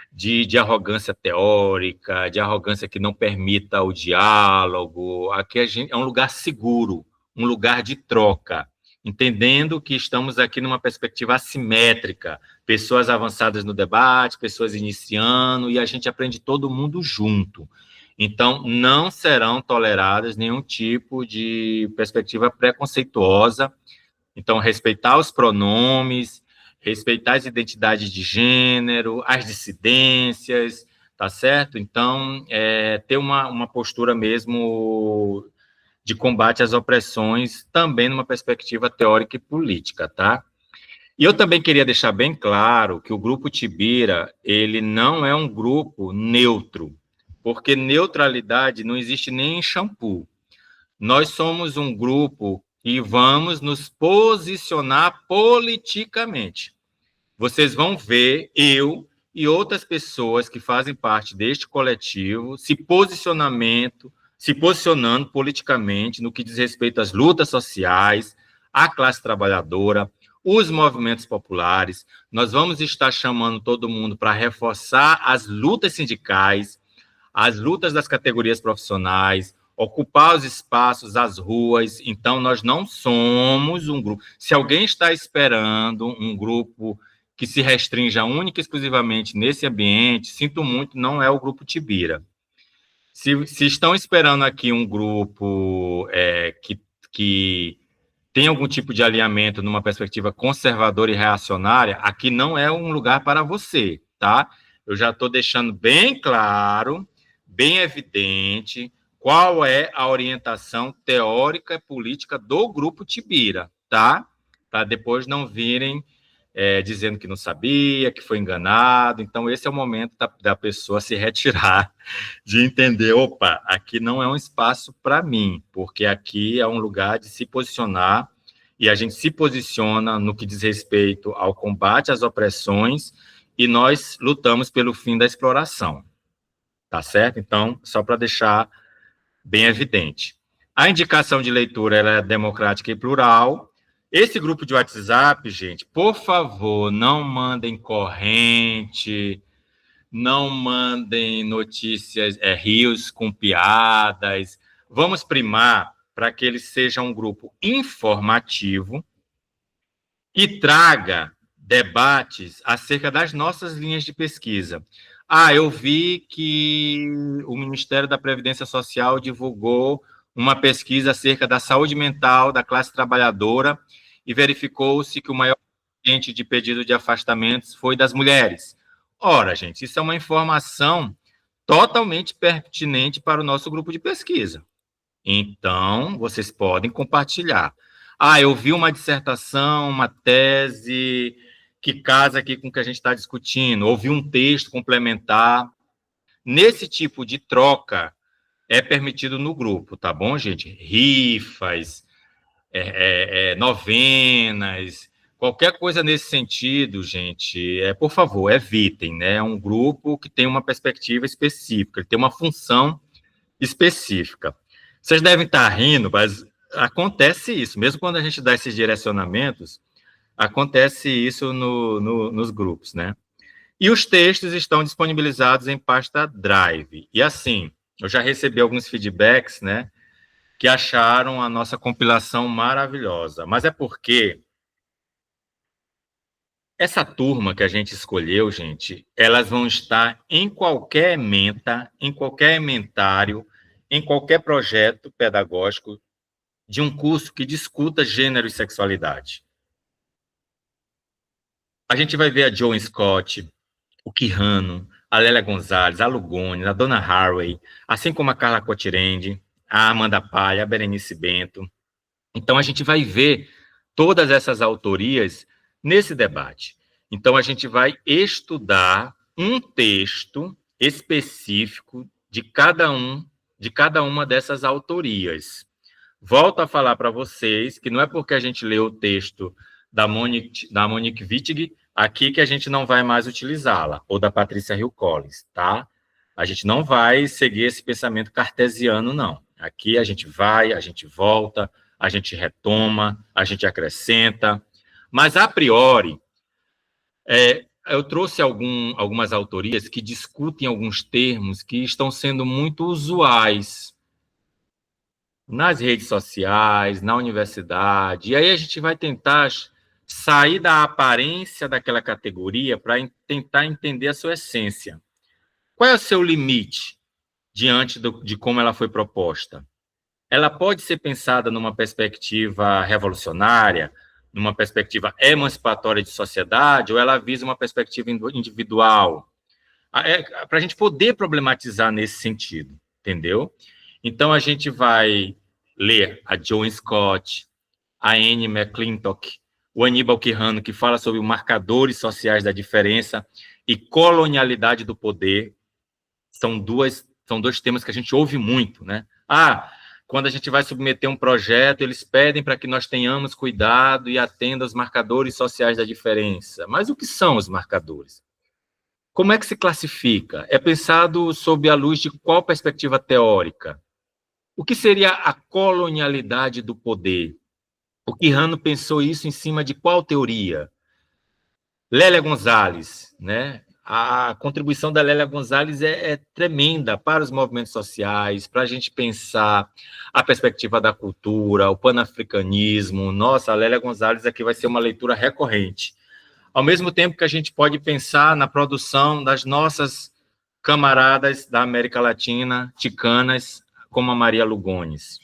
de arrogância teórica, de arrogância que não permita o diálogo. Aqui é um lugar seguro, um lugar de troca, entendendo que estamos aqui numa perspectiva assimétrica, pessoas avançadas no debate, pessoas iniciando, e a gente aprende todo mundo junto. Então, não serão toleradas nenhum tipo de perspectiva preconceituosa. Então, respeitar os pronomes, respeitar as identidades de gênero, as dissidências, tá certo? Então, ter uma postura mesmo de combate às opressões, também numa perspectiva teórica e política, tá? E eu também queria deixar bem claro que o Grupo Tibira, ele não é um grupo neutro, porque neutralidade não existe nem em shampoo. Nós somos um grupo e vamos nos posicionar politicamente. Vocês vão ver eu e outras pessoas que fazem parte deste coletivo se posicionando politicamente no que diz respeito às lutas sociais, a classe trabalhadora, os movimentos populares. Nós vamos estar chamando todo mundo para reforçar as lutas sindicais, as lutas das categorias profissionais, ocupar os espaços, as ruas. Então, nós não somos um grupo. Se alguém está esperando um grupo que se restrinja única e exclusivamente nesse ambiente, sinto muito, não é o Grupo Tibira. Se estão esperando aqui um grupo que tem algum tipo de alinhamento numa perspectiva conservadora e reacionária, aqui não é um lugar para você, tá? Eu já estou deixando bem claro, bem evidente, qual é a orientação teórica e política do Grupo Tibira, tá? Para depois não virem dizendo que não sabia, que foi enganado. Então, esse é o momento da pessoa se retirar, de entender, opa, aqui não é um espaço para mim, porque aqui é um lugar de se posicionar, e a gente se posiciona no que diz respeito ao combate às opressões, e nós lutamos pelo fim da exploração, tá certo? Então, só para deixar bem evidente. A indicação de leitura ela é democrática e plural. Esse grupo de WhatsApp, gente, por favor, não mandem corrente, não mandem notícias, rios com piadas. Vamos primar para que ele seja um grupo informativo que traga debates acerca das nossas linhas de pesquisa. Eu vi que o Ministério da Previdência Social divulgou uma pesquisa acerca da saúde mental da classe trabalhadora e verificou-se que o maior índice de pedido de afastamentos foi das mulheres. Ora, gente, isso é uma informação totalmente pertinente para o nosso grupo de pesquisa. Então, vocês podem compartilhar. Eu vi uma dissertação, uma tese que casa aqui com o que a gente está discutindo, ouvi um texto complementar. Nesse tipo de troca, é permitido no grupo, tá bom, gente? Rifas, novenas, qualquer coisa nesse sentido, gente, por favor, evitem, né? É um grupo que tem uma perspectiva específica, ele tem uma função específica. Vocês devem estar rindo, mas acontece isso, mesmo quando a gente dá esses direcionamentos, acontece isso nos grupos, né? E os textos estão disponibilizados em pasta Drive. E assim, eu já recebi alguns feedbacks, né, que acharam a nossa compilação maravilhosa. Mas é porque essa turma que a gente escolheu, gente, elas vão estar em qualquer ementa, em qualquer ementário, em qualquer projeto pedagógico de um curso que discuta gênero e sexualidade. A gente vai ver a Joan Scott, o Quijano, a Lélia Gonzalez, a Lugoni, a Donna Haraway, assim como a Carla Cotirende, a Amanda Palha, a Berenice Bento. Então, a gente vai ver todas essas autorias nesse debate. Então, a gente vai estudar um texto específico de cada uma dessas autorias. Volto a falar para vocês que não é porque a gente leu o texto da Monique Wittig aqui que a gente não vai mais utilizá-la, ou da Patrícia Hill Collins, tá? A gente não vai seguir esse pensamento cartesiano, não. Aqui a gente vai, a gente volta, a gente retoma, a gente acrescenta, mas, a priori, eu trouxe algumas autorias que discutem alguns termos que estão sendo muito usuais nas redes sociais, na universidade, e aí a gente vai tentar sair da aparência daquela categoria para tentar entender a sua essência. Qual é o seu limite diante de como ela foi proposta? Ela pode ser pensada numa perspectiva revolucionária, numa perspectiva emancipatória de sociedade, ou ela visa uma perspectiva individual? Para a gente poder problematizar nesse sentido, entendeu? Então, a gente vai ler a Joan Scott, a Anne McClintock, o Aníbal Quijano, que fala sobre os marcadores sociais da diferença e colonialidade do poder. São dois temas que a gente ouve muito, né? Quando a gente vai submeter um projeto, eles pedem para que nós tenhamos cuidado e atenda aos marcadores sociais da diferença. Mas o que são os marcadores? Como é que se classifica? É pensado sob a luz de qual perspectiva teórica? O que seria a colonialidade do poder? O Quijano pensou isso em cima de qual teoria? Lélia Gonzalez, né? A contribuição da Lélia Gonzalez é tremenda para os movimentos sociais, para a gente pensar a perspectiva da cultura, o panafricanismo. Nossa, a Lélia Gonzalez aqui vai ser uma leitura recorrente. Ao mesmo tempo que a gente pode pensar na produção das nossas camaradas da América Latina, ticanas, como a Maria Lugones.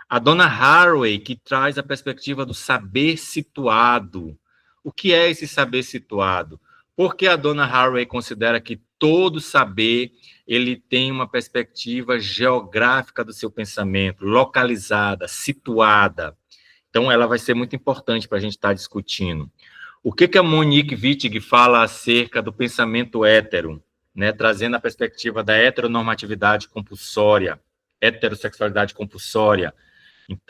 A dona Haraway, que traz a perspectiva do saber situado. O que é esse saber situado? Porque a dona Haraway considera que todo saber ele tem uma perspectiva geográfica do seu pensamento, localizada, situada. Então, ela vai ser muito importante para a gente estar discutindo. O que a Monique Wittig fala acerca do pensamento hétero, né, trazendo a perspectiva da heteronormatividade compulsória, heterossexualidade compulsória.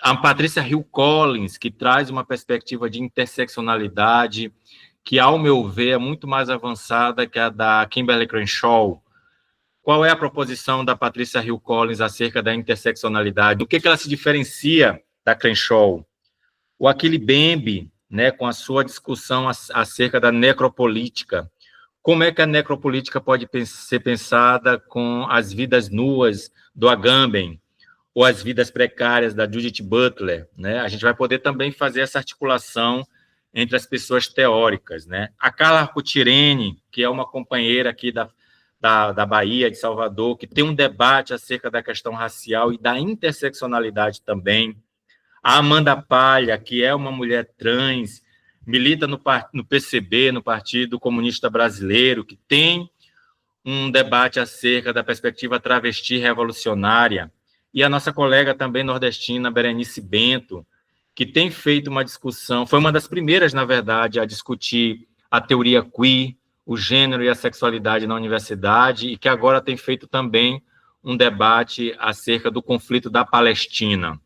A Patrícia Hill Collins, que traz uma perspectiva de interseccionalidade, que, ao meu ver, é muito mais avançada que a da Kimberly Crenshaw. Qual é a proposição da Patrícia Hill Collins acerca da interseccionalidade? Do que ela se diferencia da Crenshaw? O Achille Mbembe, né, com a sua discussão acerca da necropolítica. Como é que a necropolítica pode ser pensada com as vidas nuas do Agamben, ou as vidas precárias da Judith Butler, né? A gente vai poder também fazer essa articulação entre as pessoas teóricas, né? A Carla Arcotirene, que é uma companheira aqui da Bahia, de Salvador, que tem um debate acerca da questão racial e da interseccionalidade também. A Amanda Palha, que é uma mulher trans, milita no PCB, no Partido Comunista Brasileiro, que tem um debate acerca da perspectiva travesti revolucionária. E a nossa colega também nordestina, Berenice Bento, que tem feito uma discussão, foi uma das primeiras, na verdade, a discutir a teoria queer, o gênero e a sexualidade na universidade, e que agora tem feito também um debate acerca do conflito da Palestina.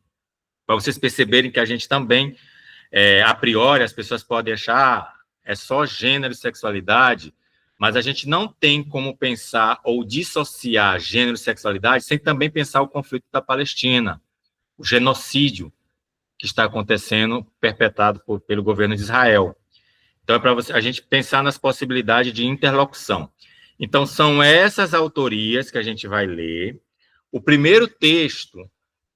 Para vocês perceberem que a gente também, a priori, as pessoas podem achar é só gênero e sexualidade, mas a gente não tem como pensar ou dissociar gênero e sexualidade sem também pensar o conflito da Palestina, o genocídio que está acontecendo, perpetrado pelo governo de Israel. Então, é para a gente pensar nas possibilidades de interlocução. Então, são essas autorias que a gente vai ler. O primeiro texto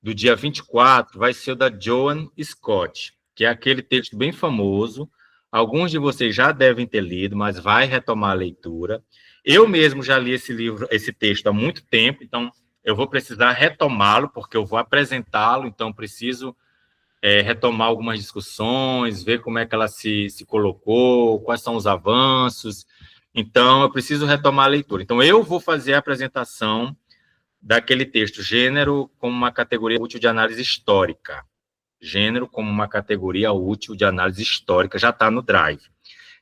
do dia 24 vai ser o da Joan Scott, que é aquele texto bem famoso. Alguns de vocês já devem ter lido, mas vai retomar a leitura. Eu mesmo já li esse texto há muito tempo, então eu vou precisar retomá-lo, porque eu vou apresentá-lo, então preciso retomar algumas discussões, ver como é que ela se colocou, quais são os avanços. Então, eu preciso retomar a leitura. Então, eu vou fazer a apresentação daquele texto, gênero como uma categoria útil de análise histórica. Gênero como uma categoria útil de análise histórica, já está no Drive.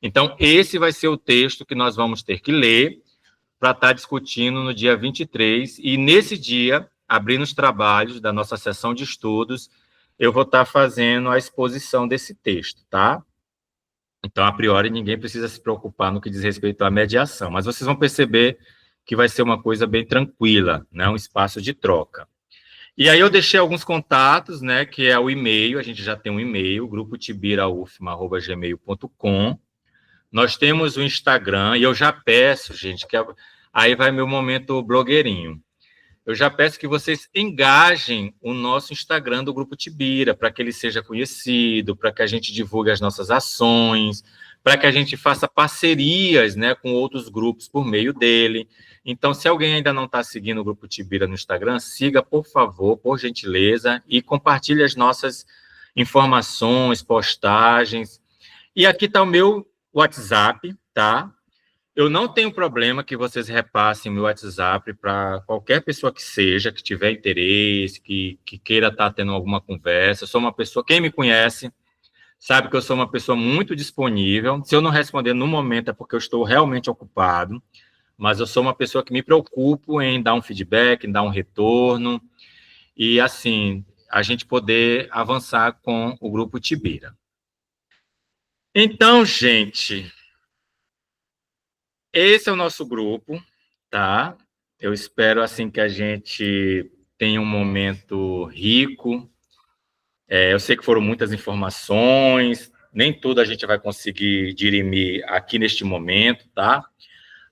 Então, esse vai ser o texto que nós vamos ter que ler para estar discutindo no dia 23, e nesse dia, abrindo os trabalhos da nossa sessão de estudos, eu vou estar fazendo a exposição desse texto, tá? Então, a priori, ninguém precisa se preocupar no que diz respeito à mediação, mas vocês vão perceber que vai ser uma coisa bem tranquila, né? Um espaço de troca. E aí eu deixei alguns contatos, né, que é o e-mail, a gente já tem um e-mail, grupotibiraufma@gmail.com. Nós temos o Instagram, e eu já peço, gente, aí vai meu momento blogueirinho. Eu já peço que vocês engajem o nosso Instagram do Grupo Tibira, para que ele seja conhecido, para que a gente divulgue as nossas ações, para que a gente faça parcerias, né, com outros grupos por meio dele. Então, se alguém ainda não está seguindo o Grupo Tibira no Instagram, siga, por favor, por gentileza, e compartilhe as nossas informações, postagens. E aqui está o meu WhatsApp, tá? Eu não tenho problema que vocês repassem meu WhatsApp para qualquer pessoa que seja, que tiver interesse, que queira estar tendo alguma conversa. Eu sou uma pessoa, quem me conhece, sabe que eu sou uma pessoa muito disponível. Se eu não responder no momento é porque eu estou realmente ocupado, mas eu sou uma pessoa que me preocupo em dar um feedback, em dar um retorno, e assim, a gente poder avançar com o Grupo Tibira. Então, gente, esse é o nosso grupo, tá? Eu espero, assim, que a gente tenha um momento rico, Eu sei que foram muitas informações, nem tudo a gente vai conseguir dirimir aqui neste momento, tá?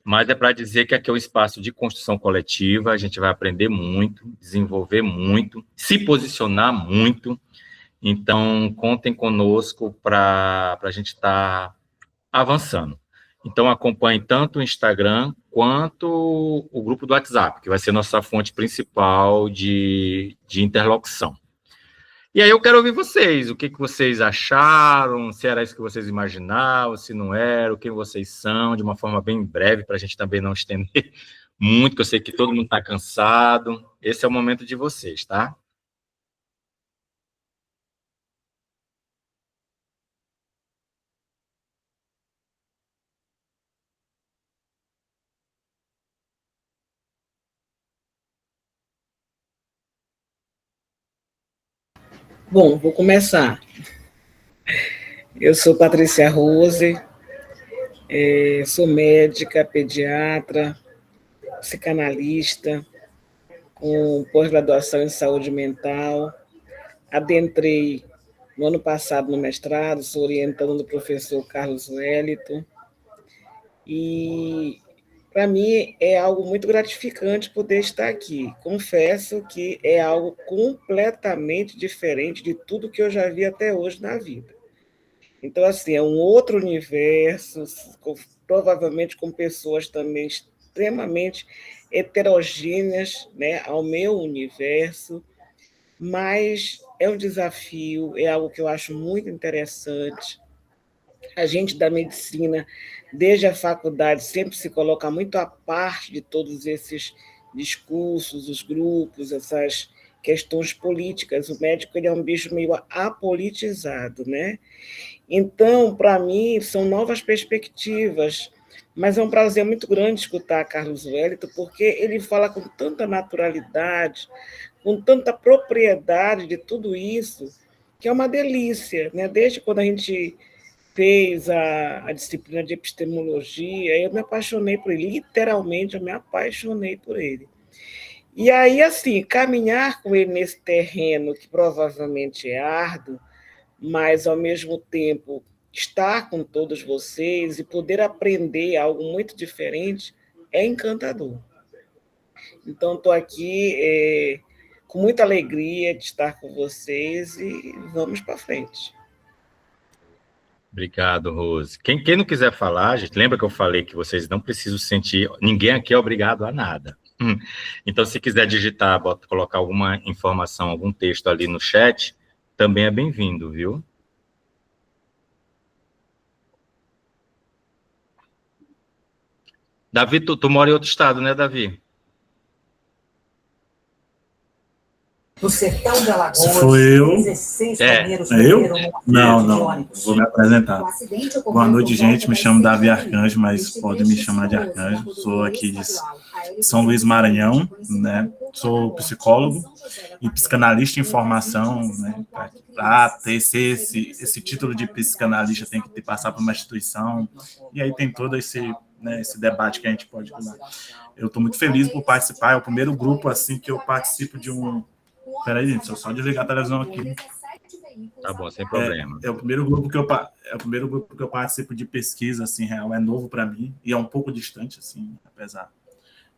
Mas é para dizer que aqui é um espaço de construção coletiva, a gente vai aprender muito, desenvolver muito, se posicionar muito. Então, contem conosco para a gente estar avançando. Então, acompanhe tanto o Instagram quanto o grupo do WhatsApp, que vai ser nossa fonte principal de interlocução. E aí eu quero ouvir vocês, o que vocês acharam, se era isso que vocês imaginavam, se não era, quem vocês são, de uma forma bem breve, para a gente também não estender muito, que eu sei que todo mundo está cansado. Esse é o momento de vocês, tá? Bom, vou começar. Eu sou Patrícia Rose, sou médica, pediatra, psicanalista, com pós-graduação em saúde mental. Adentrei no ano passado no mestrado, sou orientando do professor Carlos Wellington. E, para mim, é algo muito gratificante poder estar aqui. Confesso que é algo completamente diferente de tudo que eu já vi até hoje na vida. Então, assim, é um outro universo, provavelmente com pessoas também extremamente heterogêneas, né, ao meu universo, mas é um desafio, é algo que eu acho muito interessante. A gente da medicina, desde a faculdade, sempre se coloca muito à parte de todos esses discursos, os grupos, essas questões políticas. O médico ele é um bicho meio apolitizado, né? Então, para mim, são novas perspectivas, mas é um prazer muito grande escutar Carlos Wellington, porque ele fala com tanta naturalidade, com tanta propriedade de tudo isso, que é uma delícia, né? Desde quando a gente fez a disciplina de epistemologia, eu me apaixonei por ele, literalmente eu me apaixonei por ele. E aí, assim, caminhar com ele nesse terreno que provavelmente é árduo, mas, ao mesmo tempo, estar com todos vocês e poder aprender algo muito diferente é encantador. Então, estou aqui com muita alegria de estar com vocês e vamos para frente. Obrigado, Rose. Quem não quiser falar, gente, lembra que eu falei que vocês não precisam sentir, ninguém aqui é obrigado a nada. Então, se quiser digitar, colocar alguma informação, algum texto ali no chat, também é bem-vindo, viu? Davi, tu mora em outro estado, né, Davi? Do sertão de Alagoas, sou eu. 16 Eu? Não, vou me apresentar. Boa noite, gente, me chamo Davi Arcanjo, mas podem me chamar de Arcanjo, sou aqui de São Luís, Maranhão, né, sou psicólogo e psicanalista em formação, né, para ter esse título de psicanalista tem que passar por uma instituição, e aí tem todo esse debate que a gente pode usar. Eu estou muito feliz por participar, é o primeiro grupo assim que eu participo de um... Peraí, gente, só desligar a televisão aqui. Tá bom, sem problema. É o primeiro grupo que eu participo de pesquisa, assim, real, é novo para mim e é um pouco distante, assim, apesar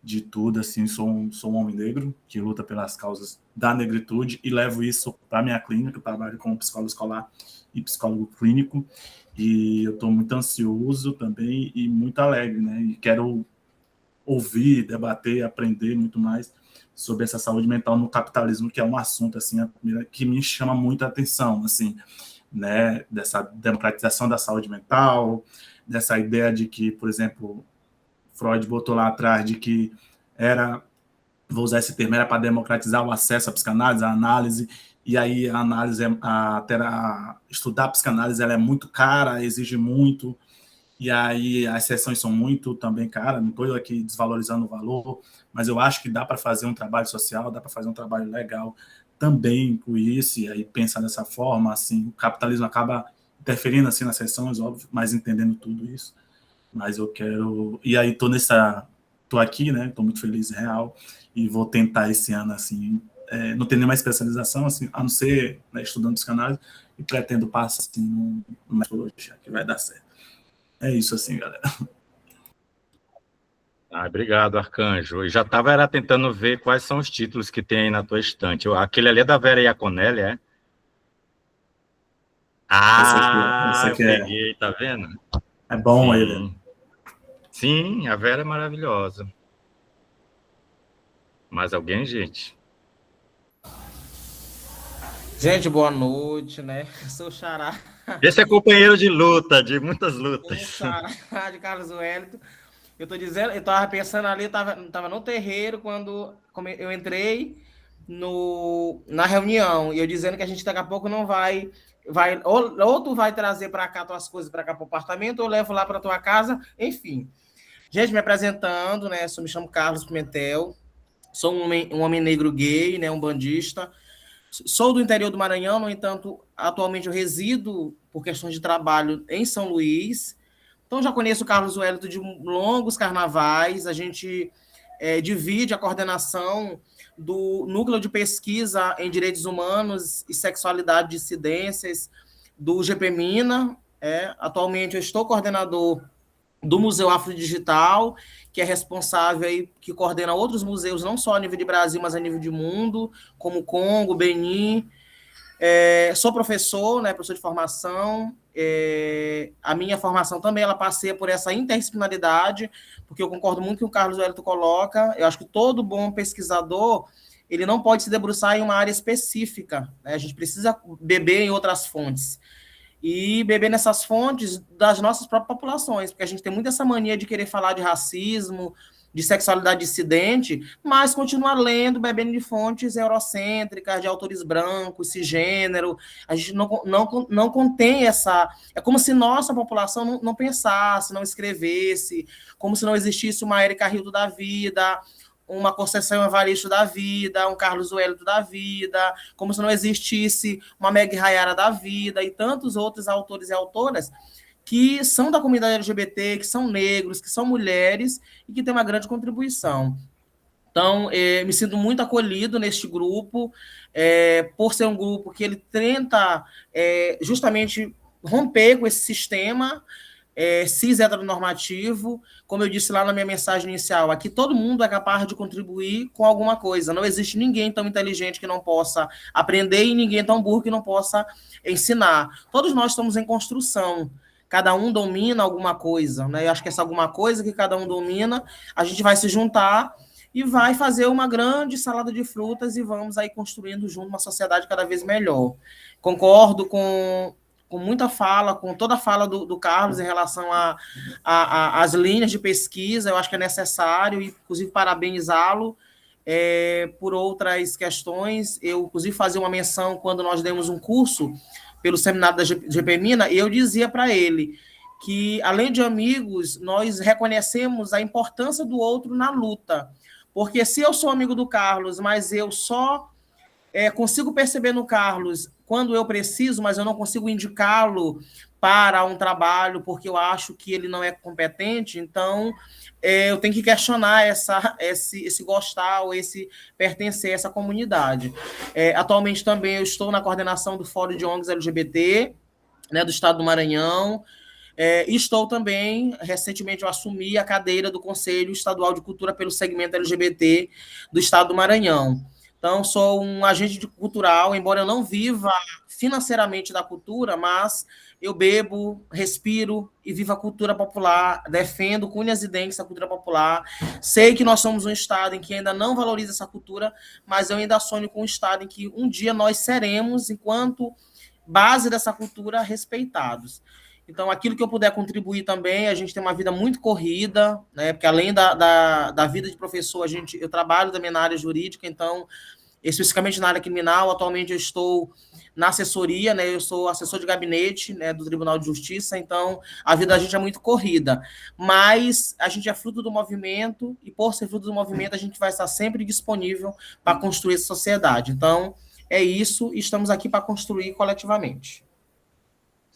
de tudo, assim, sou um homem negro que luta pelas causas da negritude e levo isso para minha clínica, eu trabalho como psicólogo escolar e psicólogo clínico e eu estou muito ansioso também e muito alegre, né? E quero ouvir, debater, aprender muito mais sobre essa saúde mental no capitalismo, que é um assunto assim que me chama muito a atenção, assim, né, dessa democratização da saúde mental, dessa ideia de que, por exemplo, Freud botou lá atrás de que vou usar esse termo, era para democratizar o acesso à psicanálise, à análise, e aí a análise, estudar a psicanálise, ela é muito cara, exige muito, e aí as sessões são muito também caras, não estou aqui desvalorizando o valor, mas eu acho que dá para fazer um trabalho social, dá para fazer um trabalho legal também com isso, e aí pensar dessa forma, assim, o capitalismo acaba interferindo assim nas sessões, óbvio, mas entendendo tudo isso, mas eu quero... E aí estou aqui, né, estou muito feliz, real, e vou tentar esse ano, assim, não tenho nenhuma especialização, assim, a não ser, né, estudando psicanálise, e pretendo passar assim, numa psicologia, que vai dar certo. É isso, assim, galera. Obrigado, Arcanjo. Eu já estava tentando ver quais são os títulos que tem aí na tua estante. Aquele ali é da Vera Iaconelli, é? Esse aqui eu peguei, tá vendo? É bom Sim. ele. Sim, a Vera é maravilhosa. Mais alguém, gente? Gente, boa noite, né? Sou o Xará. Esse é companheiro de luta, de muitas Sou o lutas. Xará de Carlos Wellington. Eu tô dizendo, eu tava pensando ali, tava no terreiro quando eu entrei na reunião, e eu dizendo que a gente daqui a pouco não vai ou tu vai trazer para cá tuas coisas para cá pro apartamento, ou eu levo lá para tua casa, enfim. Gente, me apresentando, né? Me chamo Carlos Pimentel, sou um homem negro gay, né? Um bandista. Sou do interior do Maranhão, no entanto, atualmente eu resido, por questões de trabalho, em São Luís. Então, já conheço o Carlos Wellington de longos carnavais. A gente divide a coordenação do Núcleo de Pesquisa em Direitos Humanos e Sexualidade e Dissidências do GPMINA. Atualmente, eu estou coordenador do Museu Afrodigital, que é responsável aí, que coordena outros museus, não só a nível de Brasil, mas a nível de mundo, como Congo, Benin. Sou professor, né, professor de formação. A minha formação também, ela passeia por essa interdisciplinaridade, porque eu concordo muito com o que o Carlos Wellington coloca. Eu acho que todo bom pesquisador, ele não pode se debruçar em uma área específica, né? A gente precisa beber em outras fontes. E beber nessas fontes das nossas próprias populações, porque a gente tem muito essa mania de querer falar de racismo, de sexualidade dissidente, mas continuar lendo, bebendo de fontes eurocêntricas, de autores brancos, cisgênero. A gente não contém essa... É como se nossa população não pensasse, não escrevesse, como se não existisse uma Érica Hilton da vida, uma Conceição Evaristo da vida, um Carlos Wellington da vida, como se não existisse uma Meg Rayara da vida e tantos outros autores e autoras que são da comunidade LGBT, que são negros, que são mulheres e que têm uma grande contribuição. Então, me sinto muito acolhido neste grupo, por ser um grupo que ele tenta justamente romper com esse sistema cis heteronormativo. Como eu disse lá na minha mensagem inicial, aqui todo mundo é capaz de contribuir com alguma coisa. Não existe ninguém tão inteligente que não possa aprender e ninguém tão burro que não possa ensinar. Todos nós estamos em construção. Cada um domina alguma coisa, né? Eu acho que essa alguma coisa que cada um domina, a gente vai se juntar e vai fazer uma grande salada de frutas e vamos aí construindo junto uma sociedade cada vez melhor. Concordo com muita fala, com toda a fala do Carlos em relação às linhas de pesquisa. Eu acho que é necessário, e inclusive parabenizá-lo por outras questões. Eu, inclusive, fazia uma menção quando nós demos um curso pelo seminário da GPMINA, e eu dizia para ele que, além de amigos, nós reconhecemos a importância do outro na luta. Porque se eu sou amigo do Carlos, mas eu só consigo perceber no Carlos quando eu preciso, mas eu não consigo indicá-lo para um trabalho porque eu acho que ele não é competente, então eu tenho que questionar esse gostar ou esse pertencer a essa comunidade. Atualmente também eu estou na coordenação do Fórum de ONGs LGBT, né, do Estado do Maranhão. Estou também, recentemente eu assumi a cadeira do Conselho Estadual de Cultura pelo segmento LGBT do Estado do Maranhão. Então, sou um agente cultural, embora eu não viva financeiramente da cultura, mas eu bebo, respiro e vivo a cultura popular, defendo com unhas e dentes a cultura popular. Sei que nós somos um estado em que ainda não valoriza essa cultura, mas eu ainda sonho com um estado em que um dia nós seremos, enquanto base dessa cultura, respeitados. Então, aquilo que eu puder contribuir também, a gente tem uma vida muito corrida, né? Porque além da vida de professor, eu trabalho também na área jurídica, então, especificamente na área criminal, atualmente eu estou na assessoria, né? Eu sou assessor de gabinete, né, do Tribunal de Justiça, então a vida da gente é muito corrida, mas a gente é fruto do movimento, e por ser fruto do movimento, a gente vai estar sempre disponível para construir essa sociedade. Então, é isso, e estamos aqui para construir coletivamente.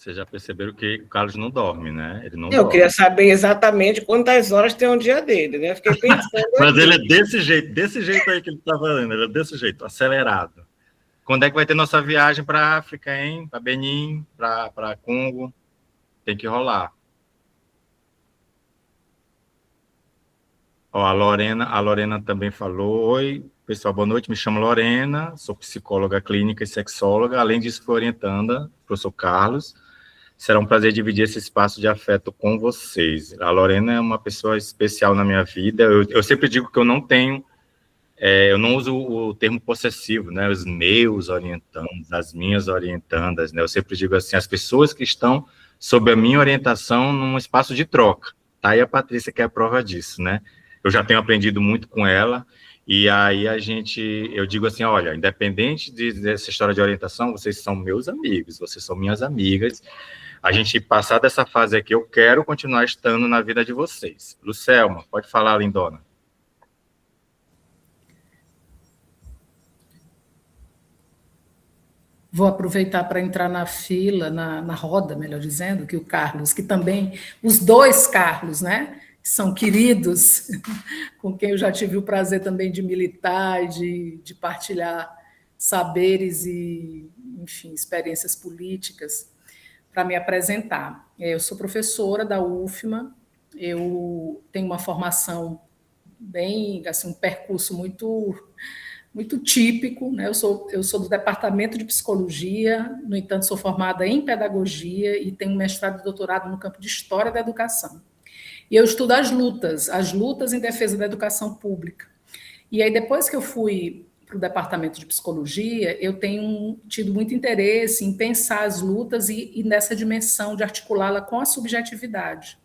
Vocês já perceberam que o Carlos não dorme, né? Ele não Eu dorme. queria saber exatamente quantas horas tem um dia dele, né? Fiquei pensando. Mas ele é desse jeito aí que ele está falando, ele é desse jeito, acelerado. Quando é que vai ter nossa viagem para a África, hein? Para Benin, para Congo? Tem que rolar. Ó, a Lorena também falou: oi, pessoal, boa noite, me chamo Lorena, sou psicóloga clínica e sexóloga, além disso fui orientanda, professor Carlos. Será um prazer dividir esse espaço de afeto com vocês. A Lorena é uma pessoa especial na minha vida. Eu sempre digo que eu não tenho, eu não uso o termo possessivo, né? Os meus orientandos, as minhas orientandas, né? Eu sempre digo assim, as pessoas que estão sob a minha orientação num espaço de troca. Tá aí a Patrícia, que é a prova disso, né? Eu já tenho aprendido muito com ela, e aí eu digo assim, olha, independente dessa história de orientação, vocês são meus amigos, vocês são minhas amigas. A gente passar dessa fase aqui, eu quero continuar estando na vida de vocês. Lucelma, pode falar, lindona. Vou aproveitar para entrar na fila, na roda, melhor dizendo, que o Carlos, que também, os dois Carlos, né, são queridos, com quem eu já tive o prazer também de militar, de partilhar saberes e, enfim, experiências políticas, para me apresentar. Eu sou professora da UFMA, eu tenho uma formação bem, assim, um percurso muito típico, né? Eu sou do departamento de psicologia, no entanto, sou formada em pedagogia e tenho mestrado e doutorado no campo de história da educação. E eu estudo as lutas em defesa da educação pública. E aí, depois que eu fui para o departamento de psicologia, eu tenho tido muito interesse em pensar as lutas e nessa dimensão de articulá-la com a subjetividade.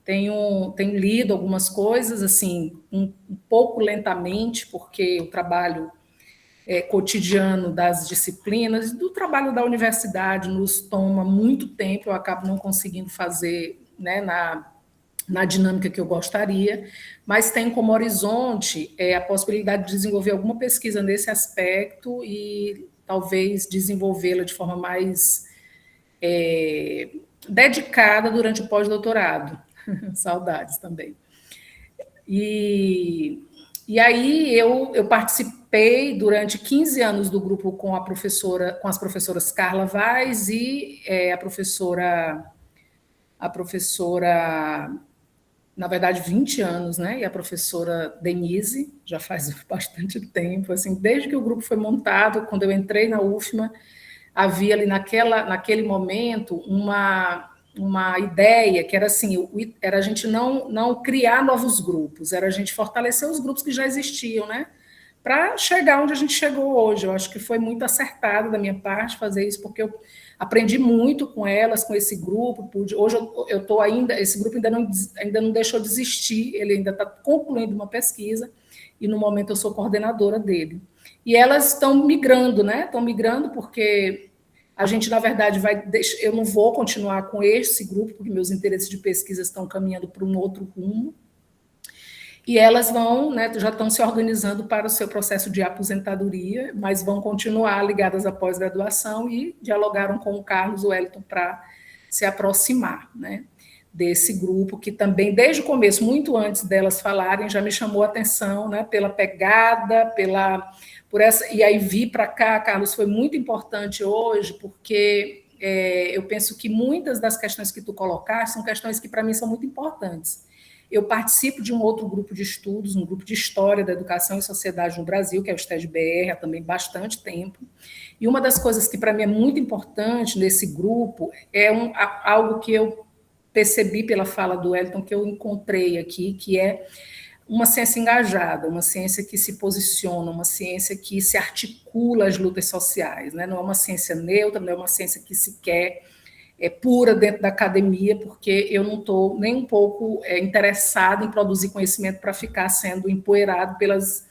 Tenho lido algumas coisas, assim, um pouco lentamente, porque o trabalho cotidiano das disciplinas, do trabalho da universidade nos toma muito tempo, eu acabo não conseguindo fazer, né, na dinâmica que eu gostaria, mas tem como horizonte a possibilidade de desenvolver alguma pesquisa nesse aspecto e talvez desenvolvê-la de forma mais dedicada durante o pós-doutorado. Saudades também. E aí eu participei durante 15 anos do grupo com as professoras Carla Vaz e a professora, na verdade, 20 anos, né? E a professora Denise, já faz bastante tempo, assim, desde que o grupo foi montado, quando eu entrei na UFMA, havia ali naquele momento uma ideia que era assim, era a gente não criar novos grupos, era a gente fortalecer os grupos que já existiam, né? Para chegar onde a gente chegou hoje. Eu acho que foi muito acertado da minha parte fazer isso, porque eu aprendi muito com elas, com esse grupo. Hoje eu estou ainda, esse grupo ainda não deixou de existir, ele ainda está concluindo uma pesquisa, e no momento eu sou coordenadora dele. E elas estão migrando, né? Estão migrando porque a gente, na verdade, eu não vou continuar com esse grupo, porque meus interesses de pesquisa estão caminhando para um outro rumo, e elas vão, né, já estão se organizando para o seu processo de aposentadoria, mas vão continuar ligadas à pós-graduação e dialogaram com o Carlos Wellington para se aproximar, né, desse grupo, que também, desde o começo, muito antes delas falarem, já me chamou a atenção, né, pela pegada, por essa, e aí vir para cá, Carlos, foi muito importante hoje, porque eu penso que muitas das questões que tu colocaste são questões que, para mim, são muito importantes. Eu participo de um outro grupo de estudos, um grupo de História da Educação e Sociedade no Brasil, que é o STED-BR, há também bastante tempo, e uma das coisas que, para mim, é muito importante nesse grupo é algo que eu percebi pela fala do Wellington, que eu encontrei aqui, que é uma ciência engajada, uma ciência que se posiciona, uma ciência que se articula às lutas sociais, né? Não é uma ciência neutra, não é uma ciência que sequer é pura dentro da academia, porque eu não estou nem um pouco interessada em produzir conhecimento para ficar sendo empoeirado pelas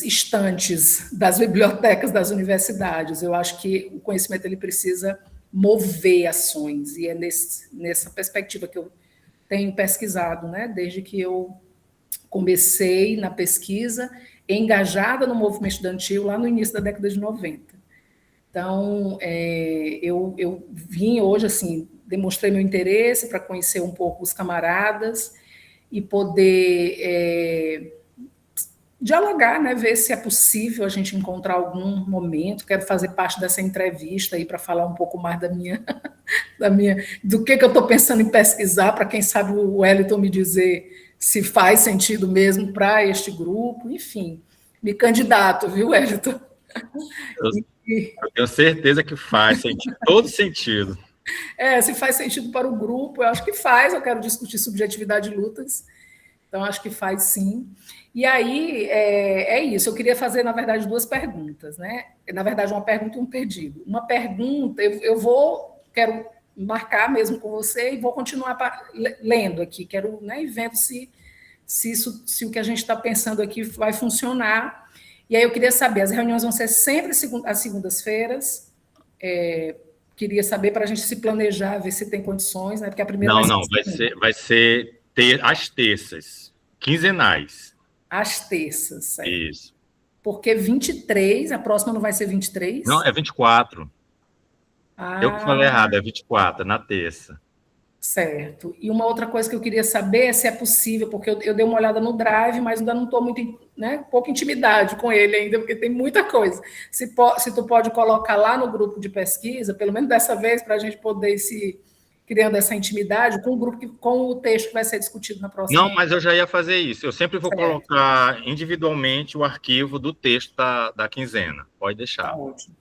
estantes das bibliotecas das universidades. Eu acho que o conhecimento ele precisa mover ações, e é nessa perspectiva que eu tenho pesquisado, né? Desde que eu comecei na pesquisa, engajada no movimento estudantil lá no início da década de 90. Então, eu vim hoje, assim, demonstrei meu interesse para conhecer um pouco os camaradas e poder dialogar, né, ver se é possível a gente encontrar algum momento. Quero fazer parte dessa entrevista aí para falar um pouco mais do que eu estou pensando em pesquisar, para quem sabe o Wellington me dizer se faz sentido mesmo para este grupo, enfim, me candidato, viu, Wellington? Eu tenho certeza que faz todo sentido. Se faz sentido para o grupo, eu acho que faz. Eu quero discutir subjetividade de lutas, então acho que faz sim. E aí, é isso. Eu queria fazer, na verdade, 2 perguntas, né? Na verdade, uma pergunta e um pedido. Uma pergunta, quero marcar mesmo com você e vou continuar lendo aqui. Quero, né, e vendo se o que a gente está pensando aqui vai funcionar. E aí eu queria saber, as reuniões vão ser sempre às segundas-feiras. Queria saber para a gente se planejar, ver se tem condições, né? Porque a primeira vai ser às terças, quinzenais. Às terças, certo? Isso. Porque 23, a próxima não vai ser 23? Não, é 24. Eu que falei errado, é 24, na terça. Certo. E uma outra coisa que eu queria saber é se é possível, porque eu dei uma olhada no Drive, mas ainda não estou muito, né, pouca intimidade com ele ainda, porque tem muita coisa. Se tu pode colocar lá no grupo de pesquisa, pelo menos dessa vez, para a gente poder ir se criando essa intimidade com o grupo, com o texto que vai ser discutido na próxima. Não, mas eu já ia fazer isso. Eu sempre vou colocar individualmente o arquivo do texto da quinzena. Pode deixar. Tá ótimo.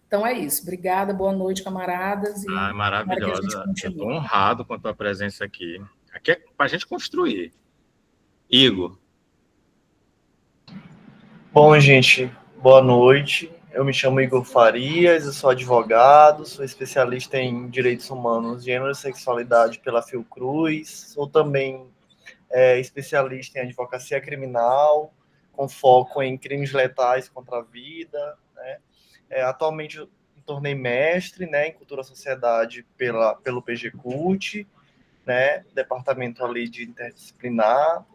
Então é isso. Obrigada, boa noite, camaradas. Maravilhosa. Eu estou honrado com a tua presença aqui. Aqui é para a gente construir. Igor. Bom, gente, boa noite. Eu me chamo Igor Farias, eu sou advogado, sou especialista em direitos humanos, gênero e sexualidade pela Fiocruz, sou também especialista em advocacia criminal, com foco em crimes letais contra a vida, né? Atualmente eu me tornei mestre, né, em Cultura e Sociedade pelo PGCult, né, departamento ali de interdisciplinar,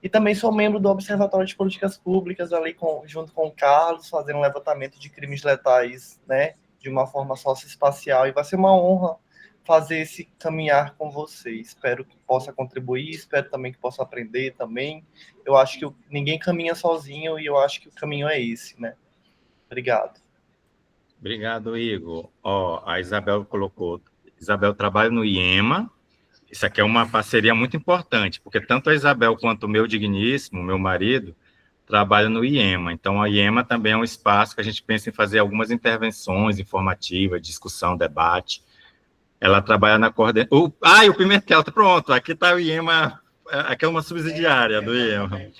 e também sou membro do Observatório de Políticas Públicas, ali junto com o Carlos, fazendo um levantamento de crimes letais, né, de uma forma socioespacial, e vai ser uma honra fazer esse caminhar com vocês. Espero que possa contribuir, espero também que possa aprender também. Eu acho que ninguém caminha sozinho, e eu acho que o caminho é esse, né. Obrigado. Obrigado, Igor. A Isabel colocou. Isabel trabalha no IEMA. Isso aqui é uma parceria muito importante, porque tanto a Isabel quanto o meu digníssimo, meu marido, trabalham no IEMA. Então, a IEMA também é um espaço que a gente pensa em fazer algumas intervenções informativas, discussão, debate. Ela trabalha na coordenação. O Pimentel, tá pronto. Aqui está o IEMA, aqui é uma subsidiária do IEMA.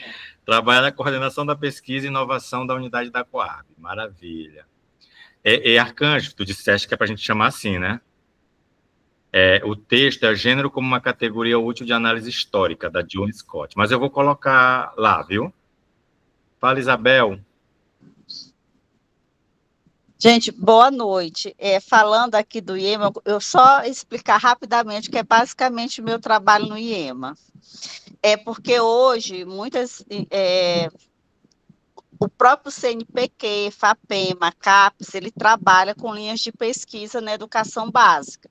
Trabalha na coordenação da pesquisa e inovação da unidade da Coab. Maravilha. Arcanjo, tu disseste que é para a gente chamar assim, né? O texto é Gênero como uma categoria útil de análise histórica, da John Scott. Mas eu vou colocar lá, viu? Fala, Isabel. Gente, boa noite. Falando aqui do IEMA, eu só explicar rapidamente que é basicamente o meu trabalho no IEMA. Porque hoje, o próprio CNPq, FAPEMA, CAPES, ele trabalha com linhas de pesquisa na educação básica.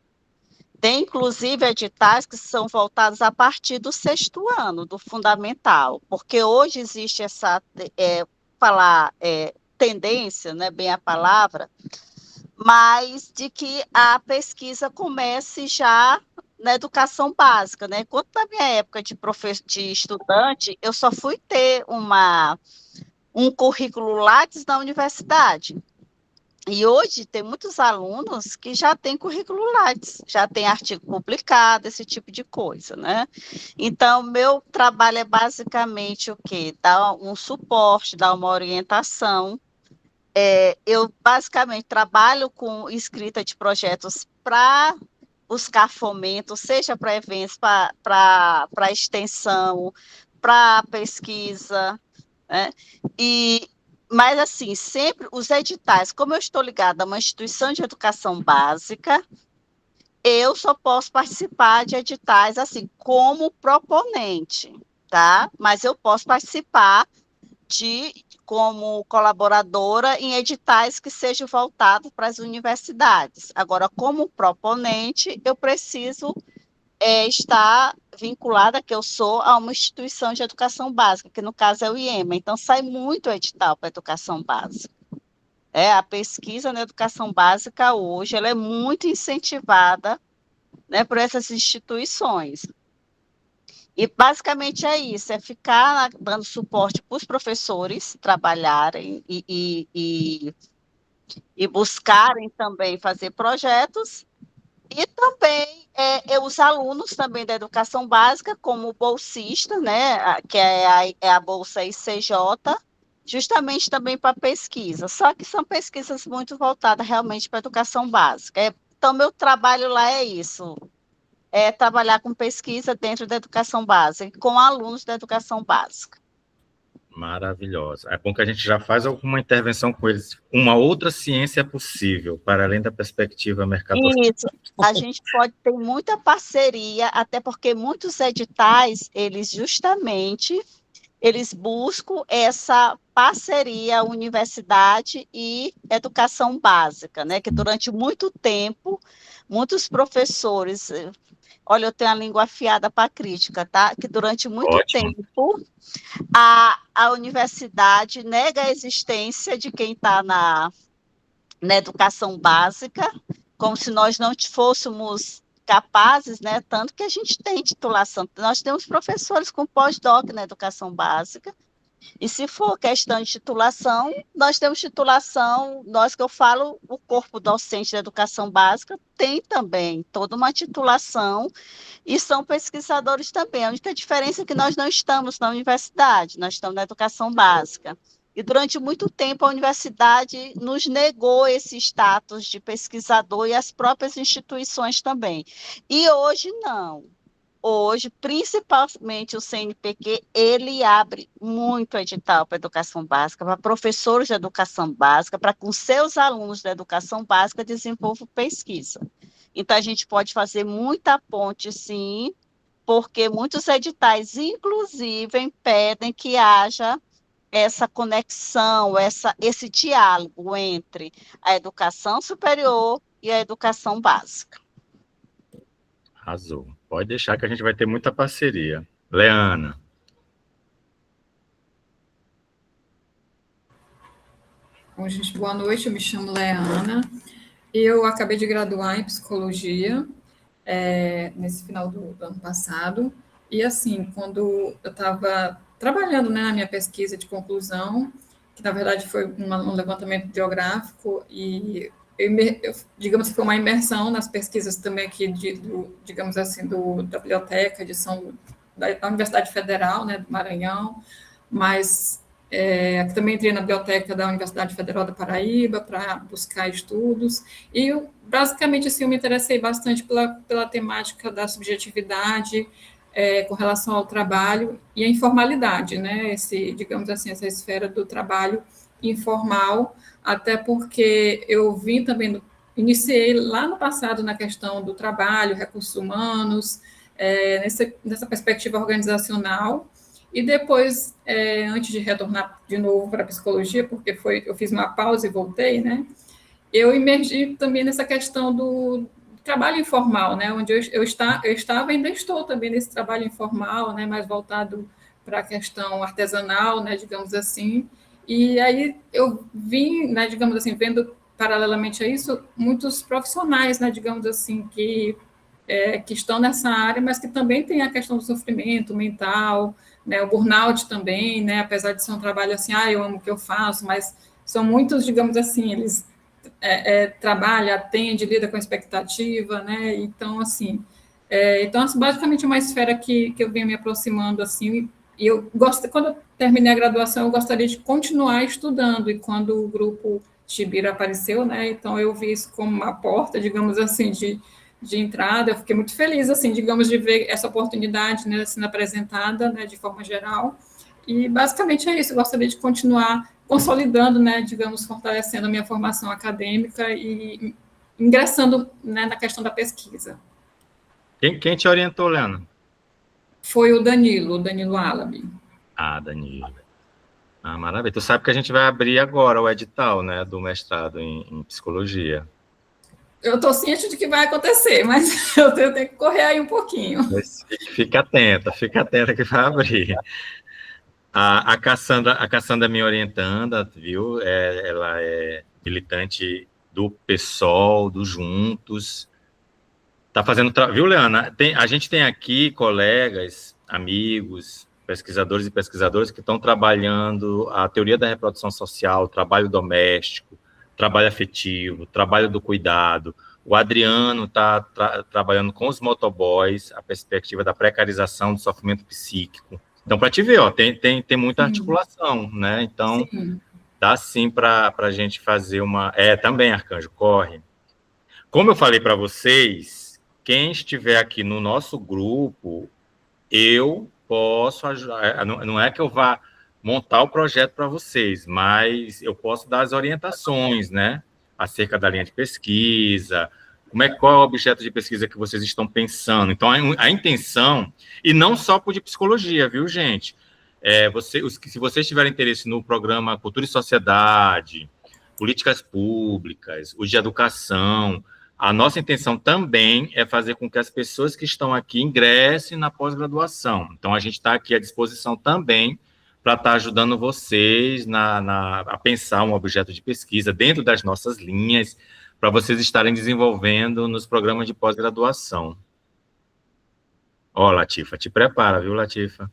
Tem, inclusive, editais que são voltados a partir do 6º ano, do fundamental, porque hoje existe essa, tendência, não é bem a palavra, mas de que a pesquisa comece já na educação básica, né? Quando na minha época de estudante, eu só fui ter um currículo Lattes na universidade. E hoje tem muitos alunos que já têm currículo Lattes, já tem artigo publicado, esse tipo de coisa, né? Então, meu trabalho é basicamente o quê? Dar um suporte, dar uma orientação. Eu basicamente trabalho com escrita de projetos para buscar fomento, seja para eventos, para extensão, para pesquisa, né? Mas, assim, sempre os editais, como eu estou ligada a uma instituição de educação básica, eu só posso participar de editais, assim, como proponente, tá? Mas eu posso participar como colaboradora em editais que sejam voltados para as universidades. Agora, como proponente, eu preciso estar vinculada, que eu sou, a uma instituição de educação básica, que no caso é o IEMA. Então, sai muito edital para a educação básica. A pesquisa na educação básica hoje, ela é muito incentivada, né, por essas instituições. E basicamente é isso, é ficar dando suporte para os professores trabalharem e buscarem também fazer projetos, e também os alunos também da educação básica, como bolsista, né, que é a Bolsa ICJ, justamente também para pesquisa, só que são pesquisas muito voltadas realmente para a educação básica. Então, meu trabalho lá é isso, trabalhar com pesquisa dentro da educação básica, com alunos da educação básica. Maravilhosa. É bom que a gente já faz alguma intervenção com eles. Uma outra ciência é possível, para além da perspectiva mercadológica. Isso, a gente pode ter muita parceria, até porque muitos editais, eles buscam essa parceria universidade e educação básica, né? Que durante muito tempo, muitos professores... Olha, eu tenho a língua afiada para crítica, tá? Que durante muito tempo a universidade nega a existência de quem está na educação básica, como se nós não fôssemos capazes, né? Tanto que a gente tem titulação. Nós temos professores com pós-doc na educação básica, e se for questão de titulação, nós temos titulação, nós que eu falo, o corpo docente da educação básica tem também toda uma titulação, e são pesquisadores também. A única diferença é que nós não estamos na universidade, nós estamos na educação básica. E durante muito tempo a universidade nos negou esse status de pesquisador, e as próprias instituições também. E hoje não. Hoje, principalmente o CNPq, ele abre muito edital para a educação básica, para professores de educação básica, para com seus alunos da educação básica desenvolver pesquisa. Então, a gente pode fazer muita ponte, sim, porque muitos editais, inclusive, pedem que haja essa conexão, esse diálogo entre a educação superior e a educação básica. Arrasou. Pode deixar que a gente vai ter muita parceria. Leana. Bom, gente, boa noite, eu me chamo Leana. Eu acabei de graduar em psicologia nesse final do ano passado. E, assim, quando eu estava trabalhando, né, na minha pesquisa de conclusão, que, na verdade, foi um levantamento bibliográfico, e digamos que foi uma imersão nas pesquisas também aqui, digamos assim, da biblioteca da Universidade Federal, né, do Maranhão, mas também entrei na biblioteca da Universidade Federal da Paraíba para buscar estudos, e basicamente assim, eu me interessei bastante pela temática da subjetividade, com relação ao trabalho e a informalidade, né, digamos assim, essa esfera do trabalho informal, até porque eu vim também, iniciei lá no passado na questão do trabalho, recursos humanos, nessa perspectiva organizacional, e depois, antes de retornar de novo para a psicologia, porque eu fiz uma pausa e voltei, né, eu emergi também nessa questão do trabalho informal, né, onde eu estava, ainda estou também nesse trabalho informal, né, mais voltado para a questão artesanal, né, digamos assim. E aí eu vim, né, digamos assim, vendo paralelamente a isso, muitos profissionais, né, digamos assim, que estão nessa área, mas que também tem a questão do sofrimento mental, né, o burnout também, né, apesar de ser um trabalho assim, eu amo o que eu faço, mas são muitos, digamos assim, eles trabalham, atendem, lidam com a expectativa, né, então, assim, basicamente é uma esfera que eu venho me aproximando, assim, e eu gosto, quando eu terminei a graduação, eu gostaria de continuar estudando, e quando o grupo Chibira apareceu, né, então eu vi isso como uma porta, digamos assim, de entrada. Eu fiquei muito feliz, assim, digamos, de ver essa oportunidade, né, sendo apresentada, né, de forma geral, e basicamente é isso, eu gostaria de continuar consolidando, né, digamos, fortalecendo a minha formação acadêmica e ingressando, né, na questão da pesquisa. Quem te orientou, Leana? Foi o Danilo Alabi. Danilo. Ah, maravilha. Tu sabe que a gente vai abrir agora o edital, né, do mestrado em psicologia. Eu estou ciente de que vai acontecer, mas eu tenho que correr aí um pouquinho. Mas fica atenta que vai abrir. A Cassandra me orientando, viu? Ela é militante do PSOL, do Juntos. Tá fazendo, viu, Leana? A gente tem aqui colegas, amigos, pesquisadores e pesquisadoras que estão trabalhando a teoria da reprodução social, trabalho doméstico, trabalho afetivo, trabalho do cuidado. O Adriano está trabalhando com os motoboys, a perspectiva da precarização do sofrimento psíquico. Então, para te ver, ó, tem muita articulação, né? Então, dá sim para a gente fazer uma... também, Arcanjo, corre. Como eu falei para vocês, quem estiver aqui no nosso grupo, eu posso ajudar. Não é que eu vá montar o projeto para vocês, mas eu posso dar as orientações, né? Acerca da linha de pesquisa, qual é o objeto de pesquisa que vocês estão pensando. Então, a intenção, e não só por de psicologia, viu, gente? Se vocês tiverem interesse no programa Cultura e Sociedade, Políticas Públicas, o de Educação, a nossa intenção também é fazer com que as pessoas que estão aqui ingressem na pós-graduação. Então, a gente está aqui à disposição também para estar ajudando vocês a pensar um objeto de pesquisa dentro das nossas linhas, para vocês estarem desenvolvendo nos programas de pós-graduação. Ó, Latifa, te prepara, viu, Latifa?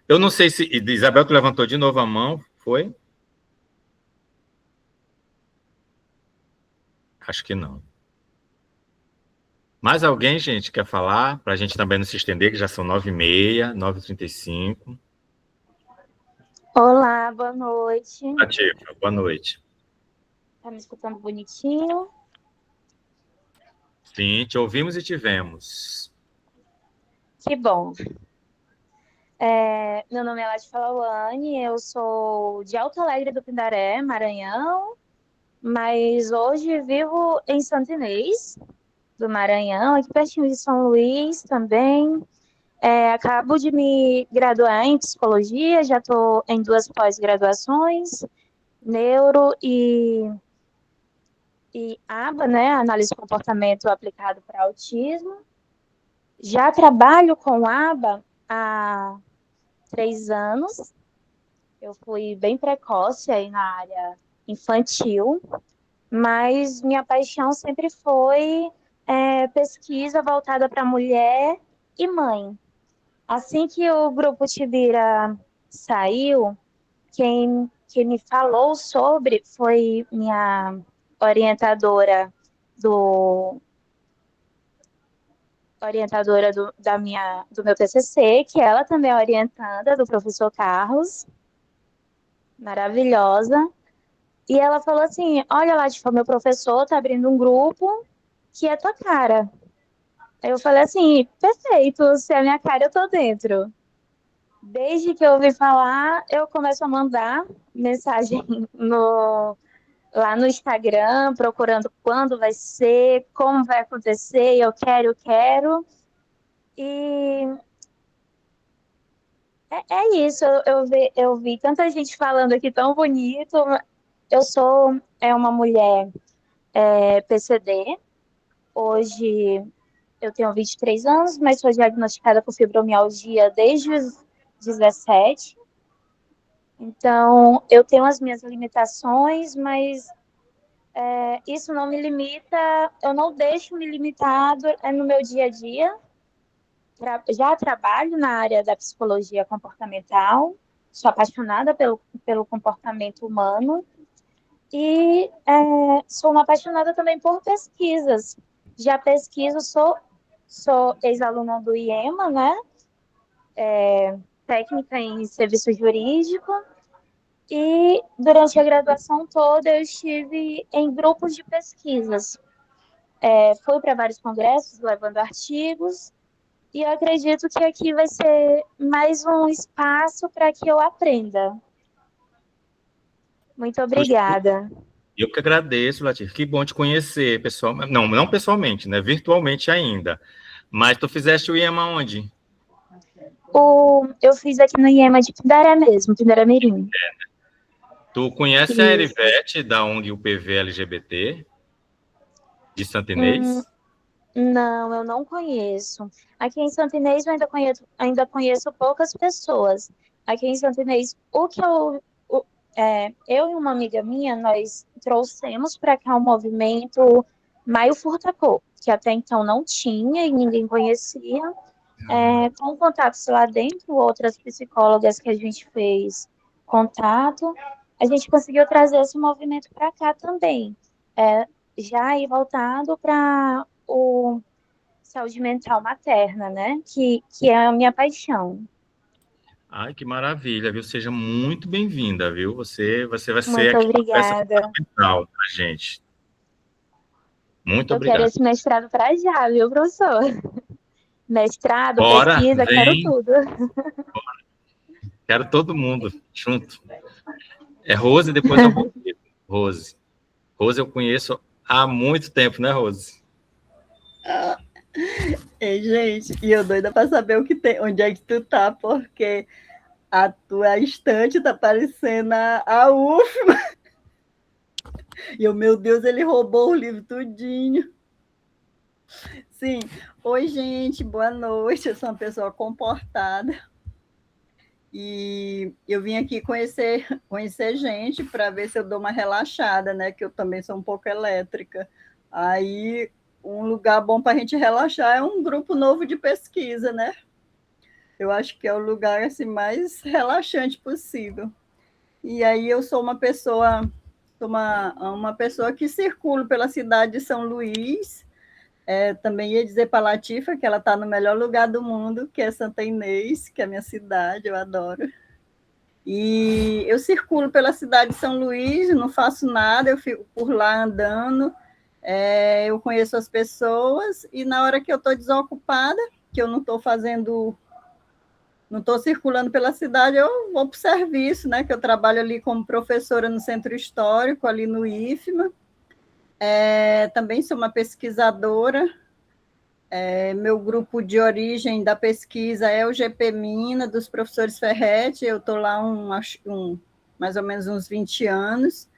Eu não sei se... Isabel, tu levantou de novo a mão, foi? Acho que não. Mais alguém, gente, quer falar? Para a gente também não se estender, que já são 9h30, 9h35. Olá, boa noite. Latifa, boa noite. Tá me escutando bonitinho? Sim, te ouvimos e te vemos. Que bom. Meu nome é Latifa Lawane, eu sou de Alto Alegre do Pindaré, Maranhão, mas hoje vivo em Santo Inês, do Maranhão, aqui pertinho de São Luís também. Acabo de me graduar em psicologia, já estou em 2 pós-graduações, neuro e ABA, né, análise de comportamento aplicado para autismo. Já trabalho com ABA há 3 anos. Eu fui bem precoce aí na área infantil, mas minha paixão sempre foi pesquisa voltada para mulher e mãe. Assim que o Grupo Tibira saiu, quem me falou sobre foi minha orientadora do meu TCC, que ela também é orientada do professor Carlos, maravilhosa, e ela falou assim, olha lá, tipo, meu professor tá abrindo um grupo que é tua cara. Aí eu falei assim, perfeito, se é a minha cara, eu tô dentro. Desde que eu ouvi falar, eu começo a mandar mensagem lá no Instagram, procurando quando vai ser, como vai acontecer, eu quero. E é isso, eu vi tanta gente falando aqui tão bonito. Eu sou uma mulher PCD. Hoje eu tenho 23 anos, mas sou diagnosticada com fibromialgia desde os 17. Então, eu tenho as minhas limitações, mas isso não me limita, eu não deixo me limitado no meu dia a dia. Já trabalho na área da psicologia comportamental, sou apaixonada pelo comportamento humano e sou uma apaixonada também por pesquisas. Já pesquiso, sou ex-aluna do IEMA, né? Técnica em serviço jurídico. E durante a graduação toda eu estive em grupos de pesquisas. Fui para vários congressos levando artigos e eu acredito que aqui vai ser mais um espaço para que eu aprenda. Muito obrigada. Eu que agradeço, Latifa. Que bom te conhecer, pessoal. Não pessoalmente, né? Virtualmente ainda. Mas tu fizeste o IEMA onde? Eu fiz aqui no IEMA de Pindaré mesmo, Pindaré Mirim. Tu conhece a Isso. Erivete, da ONG UPV LGBT, de Santa Inês? Não, eu não conheço. Aqui em Santa Inês eu ainda conheço poucas pessoas. Aqui em Santa Inês, eu e uma amiga minha, nós trouxemos para cá o movimento Maio Furtacô, que até então não tinha e ninguém conhecia. Com contatos lá dentro, outras psicólogas que a gente fez contato, a gente conseguiu trazer esse movimento para cá também. Já aí voltado para o saúde mental materna, né? Que é a minha paixão. Ai, que maravilha, viu? Seja muito bem-vinda, viu? Você vai ser Muito aqui uma peça obrigada. fundamental para a gente. Muito Eu quero obrigado. esse mestrado para já, viu, professor? Mestrado, Bora, pesquisa, quero vem. tudo. Quero todo mundo junto. É Rose, depois eu vou. Rose. Rose eu conheço há muito tempo, né, Rose? Ei, gente, e eu doida para saber o que tem, onde é que tu tá, porque a tua estante tá parecendo a UFMA. E eu, meu Deus, ele roubou o livro tudinho. Sim. Oi, gente, boa noite. Eu sou uma pessoa comportada. E eu vim aqui conhecer gente para ver se eu dou uma relaxada, né? Que eu também sou um pouco elétrica. Aí, um lugar bom para a gente relaxar é um grupo novo de pesquisa, né? Eu acho que é o lugar assim, mais relaxante possível. E aí eu sou uma pessoa que circula pela cidade de São Luís. Também ia dizer para a Latifa que ela está no melhor lugar do mundo, que é Santa Inês, que é a minha cidade, eu adoro. E eu circulo pela cidade de São Luís, não faço nada, eu fico por lá andando, eu conheço as pessoas, e na hora que eu estou desocupada, que eu não estou circulando pela cidade, eu vou para o serviço, né, que eu trabalho ali como professora no Centro Histórico, ali no IFMA. Também sou uma pesquisadora. Meu grupo de origem da pesquisa é o GP Mina, dos professores Ferretti. Eu estou lá mais ou menos uns 20 anos.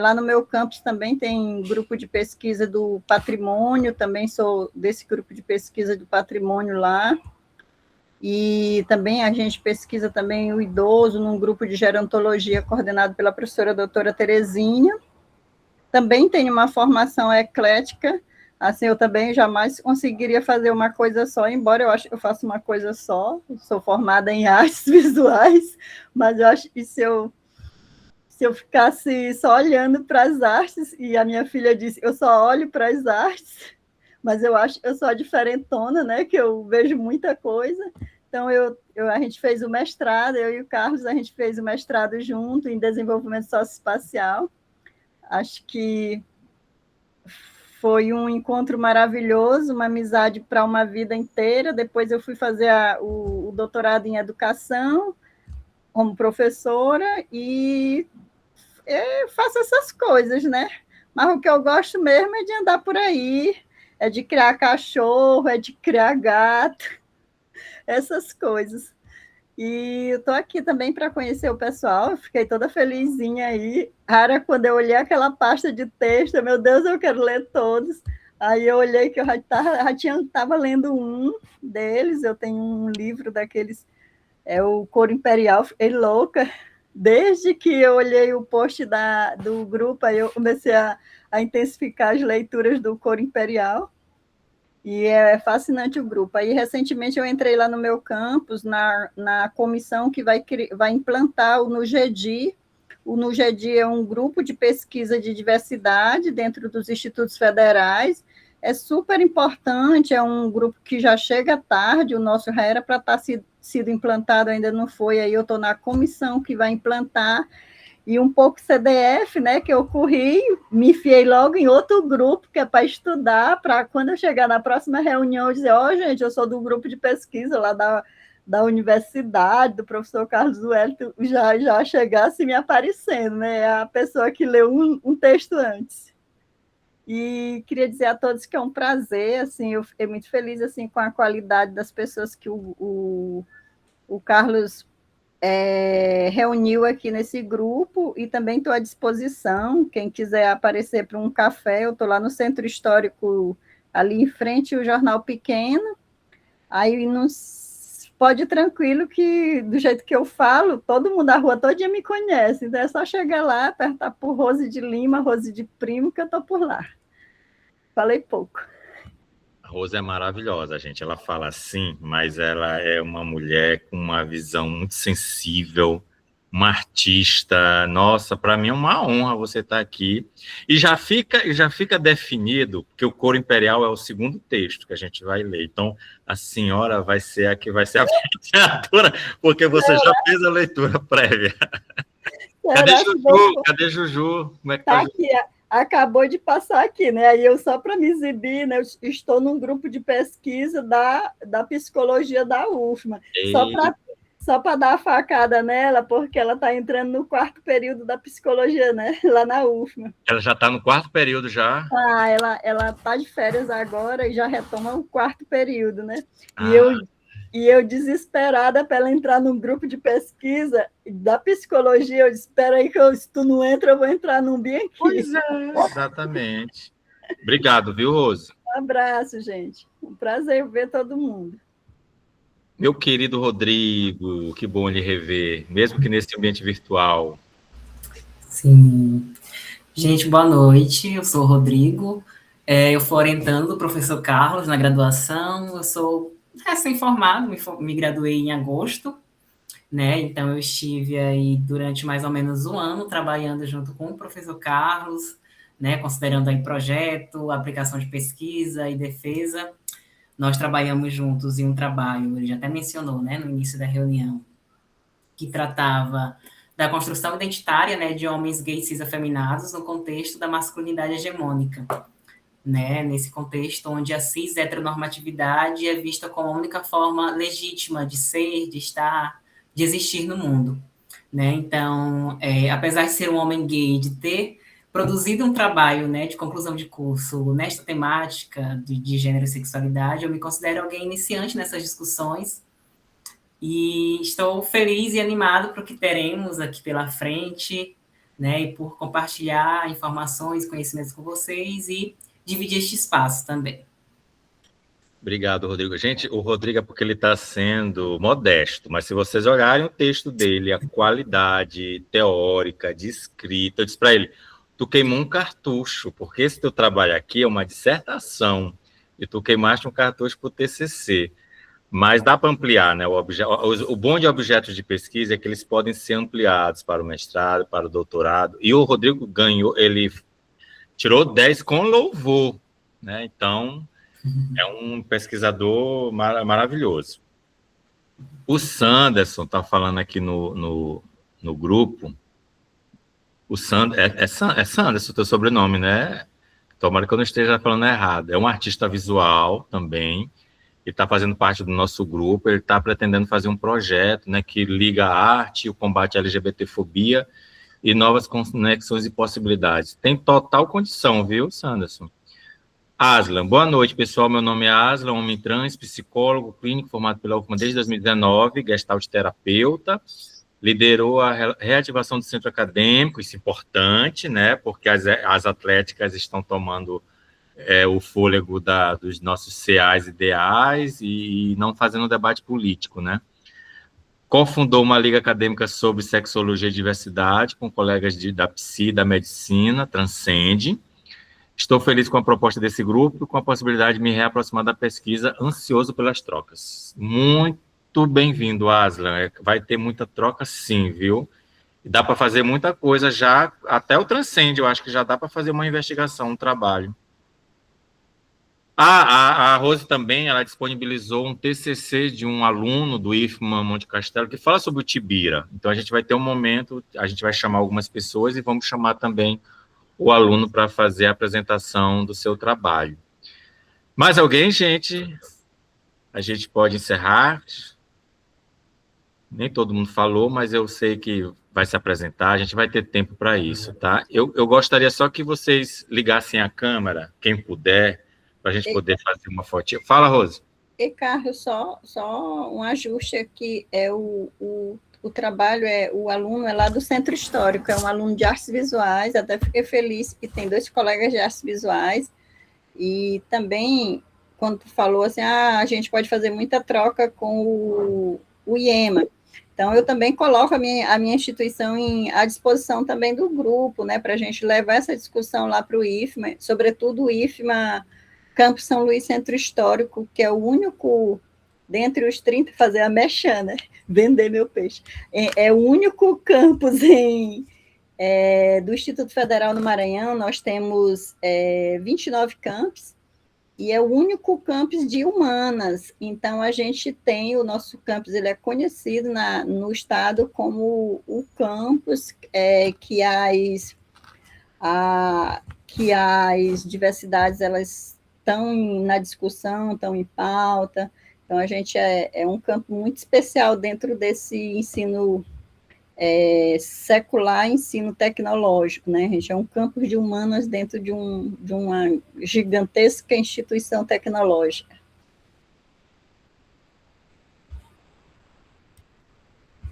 Lá no meu campus também tem grupo de pesquisa do patrimônio, também sou desse grupo de pesquisa do patrimônio lá. E também a gente pesquisa também o idoso num grupo de gerontologia coordenado pela professora doutora Terezinha. Também tenho uma formação eclética, assim, eu também jamais conseguiria fazer uma coisa só, embora eu acho que eu faça uma coisa só, sou formada em artes visuais, mas eu acho que se eu ficasse só olhando para as artes, e a minha filha disse, eu só olho para as artes, mas eu acho que eu sou a diferentona, né, que eu vejo muita coisa. Então, a gente fez o mestrado, eu e o Carlos, a gente fez o mestrado junto em desenvolvimento socioespacial. Acho que foi um encontro maravilhoso, uma amizade para uma vida inteira. Depois eu fui fazer o doutorado em educação como professora e faço essas coisas, né? Mas o que eu gosto mesmo é de andar por aí, é de criar cachorro, é de criar gato, essas coisas. E eu estou aqui também para conhecer o pessoal, eu fiquei toda felizinha aí. Rara, quando eu olhei aquela pasta de texto, meu Deus, eu quero ler todos. Aí eu olhei que eu já estava lendo um deles, eu tenho um livro daqueles, o Coro Imperial, fiquei louca. Desde que eu olhei o post do grupo, aí eu comecei a intensificar as leituras do Coro Imperial. E é fascinante o grupo. Aí, recentemente, eu entrei lá no meu campus, na comissão que vai implantar o NUGEDI. O NUGEDI é um grupo de pesquisa de diversidade dentro dos institutos federais. É super importante, é um grupo que já chega tarde, o nosso já era para estar sido implantado, ainda não foi, aí eu estou na comissão que vai implantar, e um pouco CDF, né, que eu corri, me enfiei logo em outro grupo, que é para estudar, para quando eu chegar na próxima reunião, eu dizer, gente, eu sou do grupo de pesquisa lá da universidade, do professor Carlos Wellington, já chegasse me aparecendo, né, é a pessoa que leu um texto antes. E queria dizer a todos que é um prazer, assim, eu fiquei muito feliz, assim, com a qualidade das pessoas que o Carlos reuniu aqui nesse grupo e também estou à disposição. Quem quiser aparecer para um café, eu estou lá no Centro Histórico, ali em frente ao Jornal Pequeno. Aí pode ir tranquilo que, do jeito que eu falo, todo mundo da rua todinha me conhece. Então é só chegar lá, apertar por Rose de Lima, Rose de Primo, que eu estou por lá. Falei pouco. A Rose é maravilhosa, gente. Ela fala assim, mas ela é uma mulher com uma visão muito sensível, uma artista. Nossa, para mim é uma honra você estar aqui. E já fica definido que o Coro Imperial é o segundo texto que a gente vai ler. Então, a senhora vai ser a que vai ser a mediadora, porque você já fez a leitura prévia. Cadê Juju? Cadê Juju? Como é que tá? Aqui, acabou de passar aqui, né? Aí eu, só para me exibir, né? Eu estou num grupo de pesquisa da psicologia da UFMA. Só para dar a facada nela, porque ela está entrando no 4º período da psicologia, né? Lá na UFMA. Ela já está no 4º período já? Ah, ela está de férias agora e já retoma o 4º período, né? E eu desesperada para ela entrar num grupo de pesquisa da psicologia, eu disse, espera aí que se tu não entra, eu vou entrar num bem aqui. Pois é, exatamente. Obrigado, viu, Rose? Um abraço, gente. Um prazer ver todo mundo. Meu querido Rodrigo, que bom lhe rever, mesmo que nesse ambiente virtual. Sim. Gente, boa noite, eu sou o Rodrigo, eu fui orientando do professor Carlos na graduação, eu sou recém-formado, me graduei em agosto, né, então eu estive aí durante mais ou menos um ano trabalhando junto com o professor Carlos, né, considerando aí projeto, aplicação de pesquisa e defesa. Nós trabalhamos juntos em um trabalho, ele já até mencionou, né, no início da reunião, que tratava da construção identitária, né, de homens gays cis afeminados no contexto da masculinidade hegemônica, né, nesse contexto onde a cis heteronormatividade é vista como a única forma legítima de ser, de estar, de existir no mundo, né, então, apesar de ser um homem gay, de ter produzido um trabalho, né, de conclusão de curso nesta temática de gênero e sexualidade, eu me considero alguém iniciante nessas discussões e estou feliz e animado para o que teremos aqui pela frente, né, e por compartilhar informações, conhecimentos com vocês e dividir este espaço também. Obrigado, Rodrigo. Gente, o Rodrigo é porque ele está sendo modesto, mas se vocês olharem o texto dele, a qualidade teórica, de escrita, eu disse para ele, tu queimou um cartucho, porque esse teu trabalho aqui é uma dissertação, e tu queimaste um cartucho para o TCC. Mas dá para ampliar, né? O bom de objetos de pesquisa é que eles podem ser ampliados para o mestrado, para o doutorado, e o Rodrigo ganhou, ele tirou 10 com louvor, né? Então, é um pesquisador maravilhoso. O Sanderson está falando aqui no grupo. O Sanderson, teu sobrenome, né? Tomara que eu não esteja falando errado. É um artista visual também. Ele está fazendo parte do nosso grupo. Ele está pretendendo fazer um projeto, né, que liga a arte, o combate à LGBTfobia e novas conexões e possibilidades. Tem total condição, viu, Sanderson? Aslan, boa noite, pessoal. Meu nome é Aslan, homem trans, psicólogo, clínico, formado pela UFMA desde 2019, gestalt terapeuta. Liderou a reativação do centro acadêmico, isso é importante, né, porque as atléticas estão tomando o fôlego dos nossos CAs ideais e não fazendo debate político, né. Cofundou uma liga acadêmica sobre sexologia e diversidade com colegas da PSI, da medicina, Transcende. Estou feliz com a proposta desse grupo e com a possibilidade de me reaproximar da pesquisa, ansioso pelas trocas. Muito bem-vindo, Aslan. Vai ter muita troca, sim, viu? E dá para fazer muita coisa já, até o Transcende, eu acho que já dá para fazer uma investigação, um trabalho. A Rose também, ela disponibilizou um TCC de um aluno do IFMA Monte Castelo que fala sobre o Tibira. Então, a gente vai ter um momento, a gente vai chamar algumas pessoas e vamos chamar também o aluno para fazer a apresentação do seu trabalho. Mais alguém, gente? A gente pode encerrar. Nem todo mundo falou, mas eu sei que vai se apresentar, a gente vai ter tempo para isso, tá? Eu gostaria só que vocês ligassem a câmera, quem puder, para a gente poder fazer uma fotinha. Fala, Rose. E, Carlos, só um ajuste aqui, o o trabalho o aluno é lá do Centro Histórico, é um aluno de artes visuais, até fiquei feliz que tem 2 colegas de artes visuais, e também, quando tu falou assim, a gente pode fazer muita troca com o IEMA, então eu também coloco a minha instituição à disposição também do grupo, né, para a gente levar essa discussão lá para o IFMA, sobretudo o IFMA Campus São Luís Centro Histórico, que é o único, dentre os 30, fazer a mexã, né? Vender meu peixe. É o único campus do Instituto Federal no Maranhão, nós temos 29 campos, e é o único campus de humanas, então a gente tem, o nosso campus, ele é conhecido no estado como o campus que as diversidades, elas estão na discussão, estão em pauta, então a gente é um campo muito especial dentro desse ensino secular, ensino tecnológico, né? A gente é um campus de humanas dentro de uma gigantesca instituição tecnológica.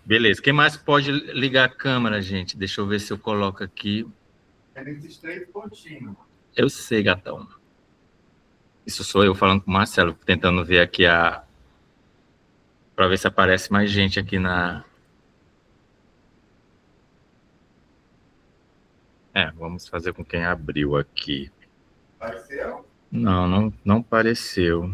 Beleza, quem mais pode ligar a câmera, gente? Deixa eu ver se eu coloco aqui. É nesses 3 pontinhos. Eu sei, gatão. Isso sou eu falando com o Marcelo, tentando ver aqui para ver se aparece mais gente aqui na... vamos fazer com quem abriu aqui. Apareceu? Não apareceu.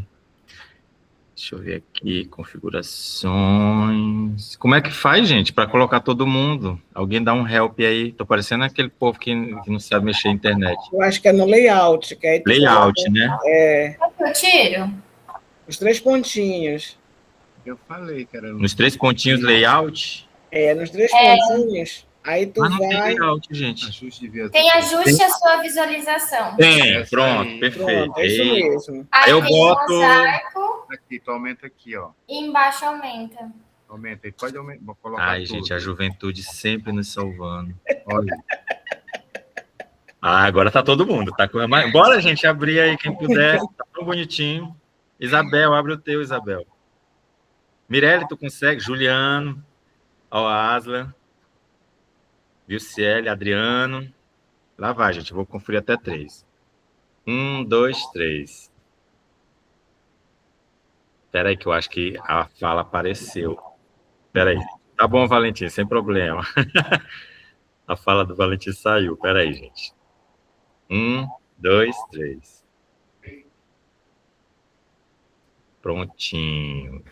Deixa eu ver aqui, configurações. Como é que faz, gente, para colocar todo mundo? Alguém dá um help aí. Tô parecendo aquele povo que não sabe mexer na internet. Eu acho que é no layout. Que aí Layout, né? Eu tiro? Os 3 pontinhos. Eu falei que era... Nos 3 pontinhos, layout? Nos 3 pontinhos. Aí tu não vai... tem layout, gente. Tem ajuste à sua visualização. Tem, pronto, perfeito. Pronto, é isso mesmo. Aí eu tem boto... mosaico. Aqui, tu aumenta aqui, ó. E embaixo aumenta. Aumenta aí, pode aumentar. Vou colocar Ai, tudo. gente, a juventude sempre nos salvando. Olha. Agora tá todo mundo. Bora, gente, abrir aí quem puder. Tá tão bonitinho. Isabel, abre o teu, Isabel. Mirelle, tu consegue? Juliano. Ó, Asla. Vilciele, Adriano. Lá vai, gente. Eu vou conferir até 3. 1, 2, 3. Espera aí que eu acho que a fala apareceu. Espera aí. Tá bom, Valentim, sem problema. A fala do Valentim saiu. Espera aí, gente. 1, 2, 3. Prontinho.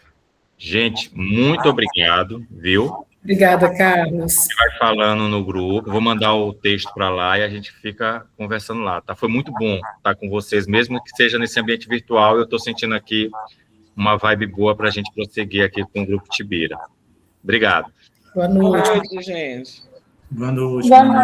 Gente, muito obrigado, viu? Obrigada, Carlos. Você vai falando no grupo, vou mandar o texto para lá e a gente fica conversando lá, tá? Foi muito bom estar com vocês, mesmo que seja nesse ambiente virtual, eu estou sentindo aqui uma vibe boa para a gente prosseguir aqui com o Grupo Tibira. Obrigado. Boa noite. Boa noite, gente. Boa noite. Boa noite.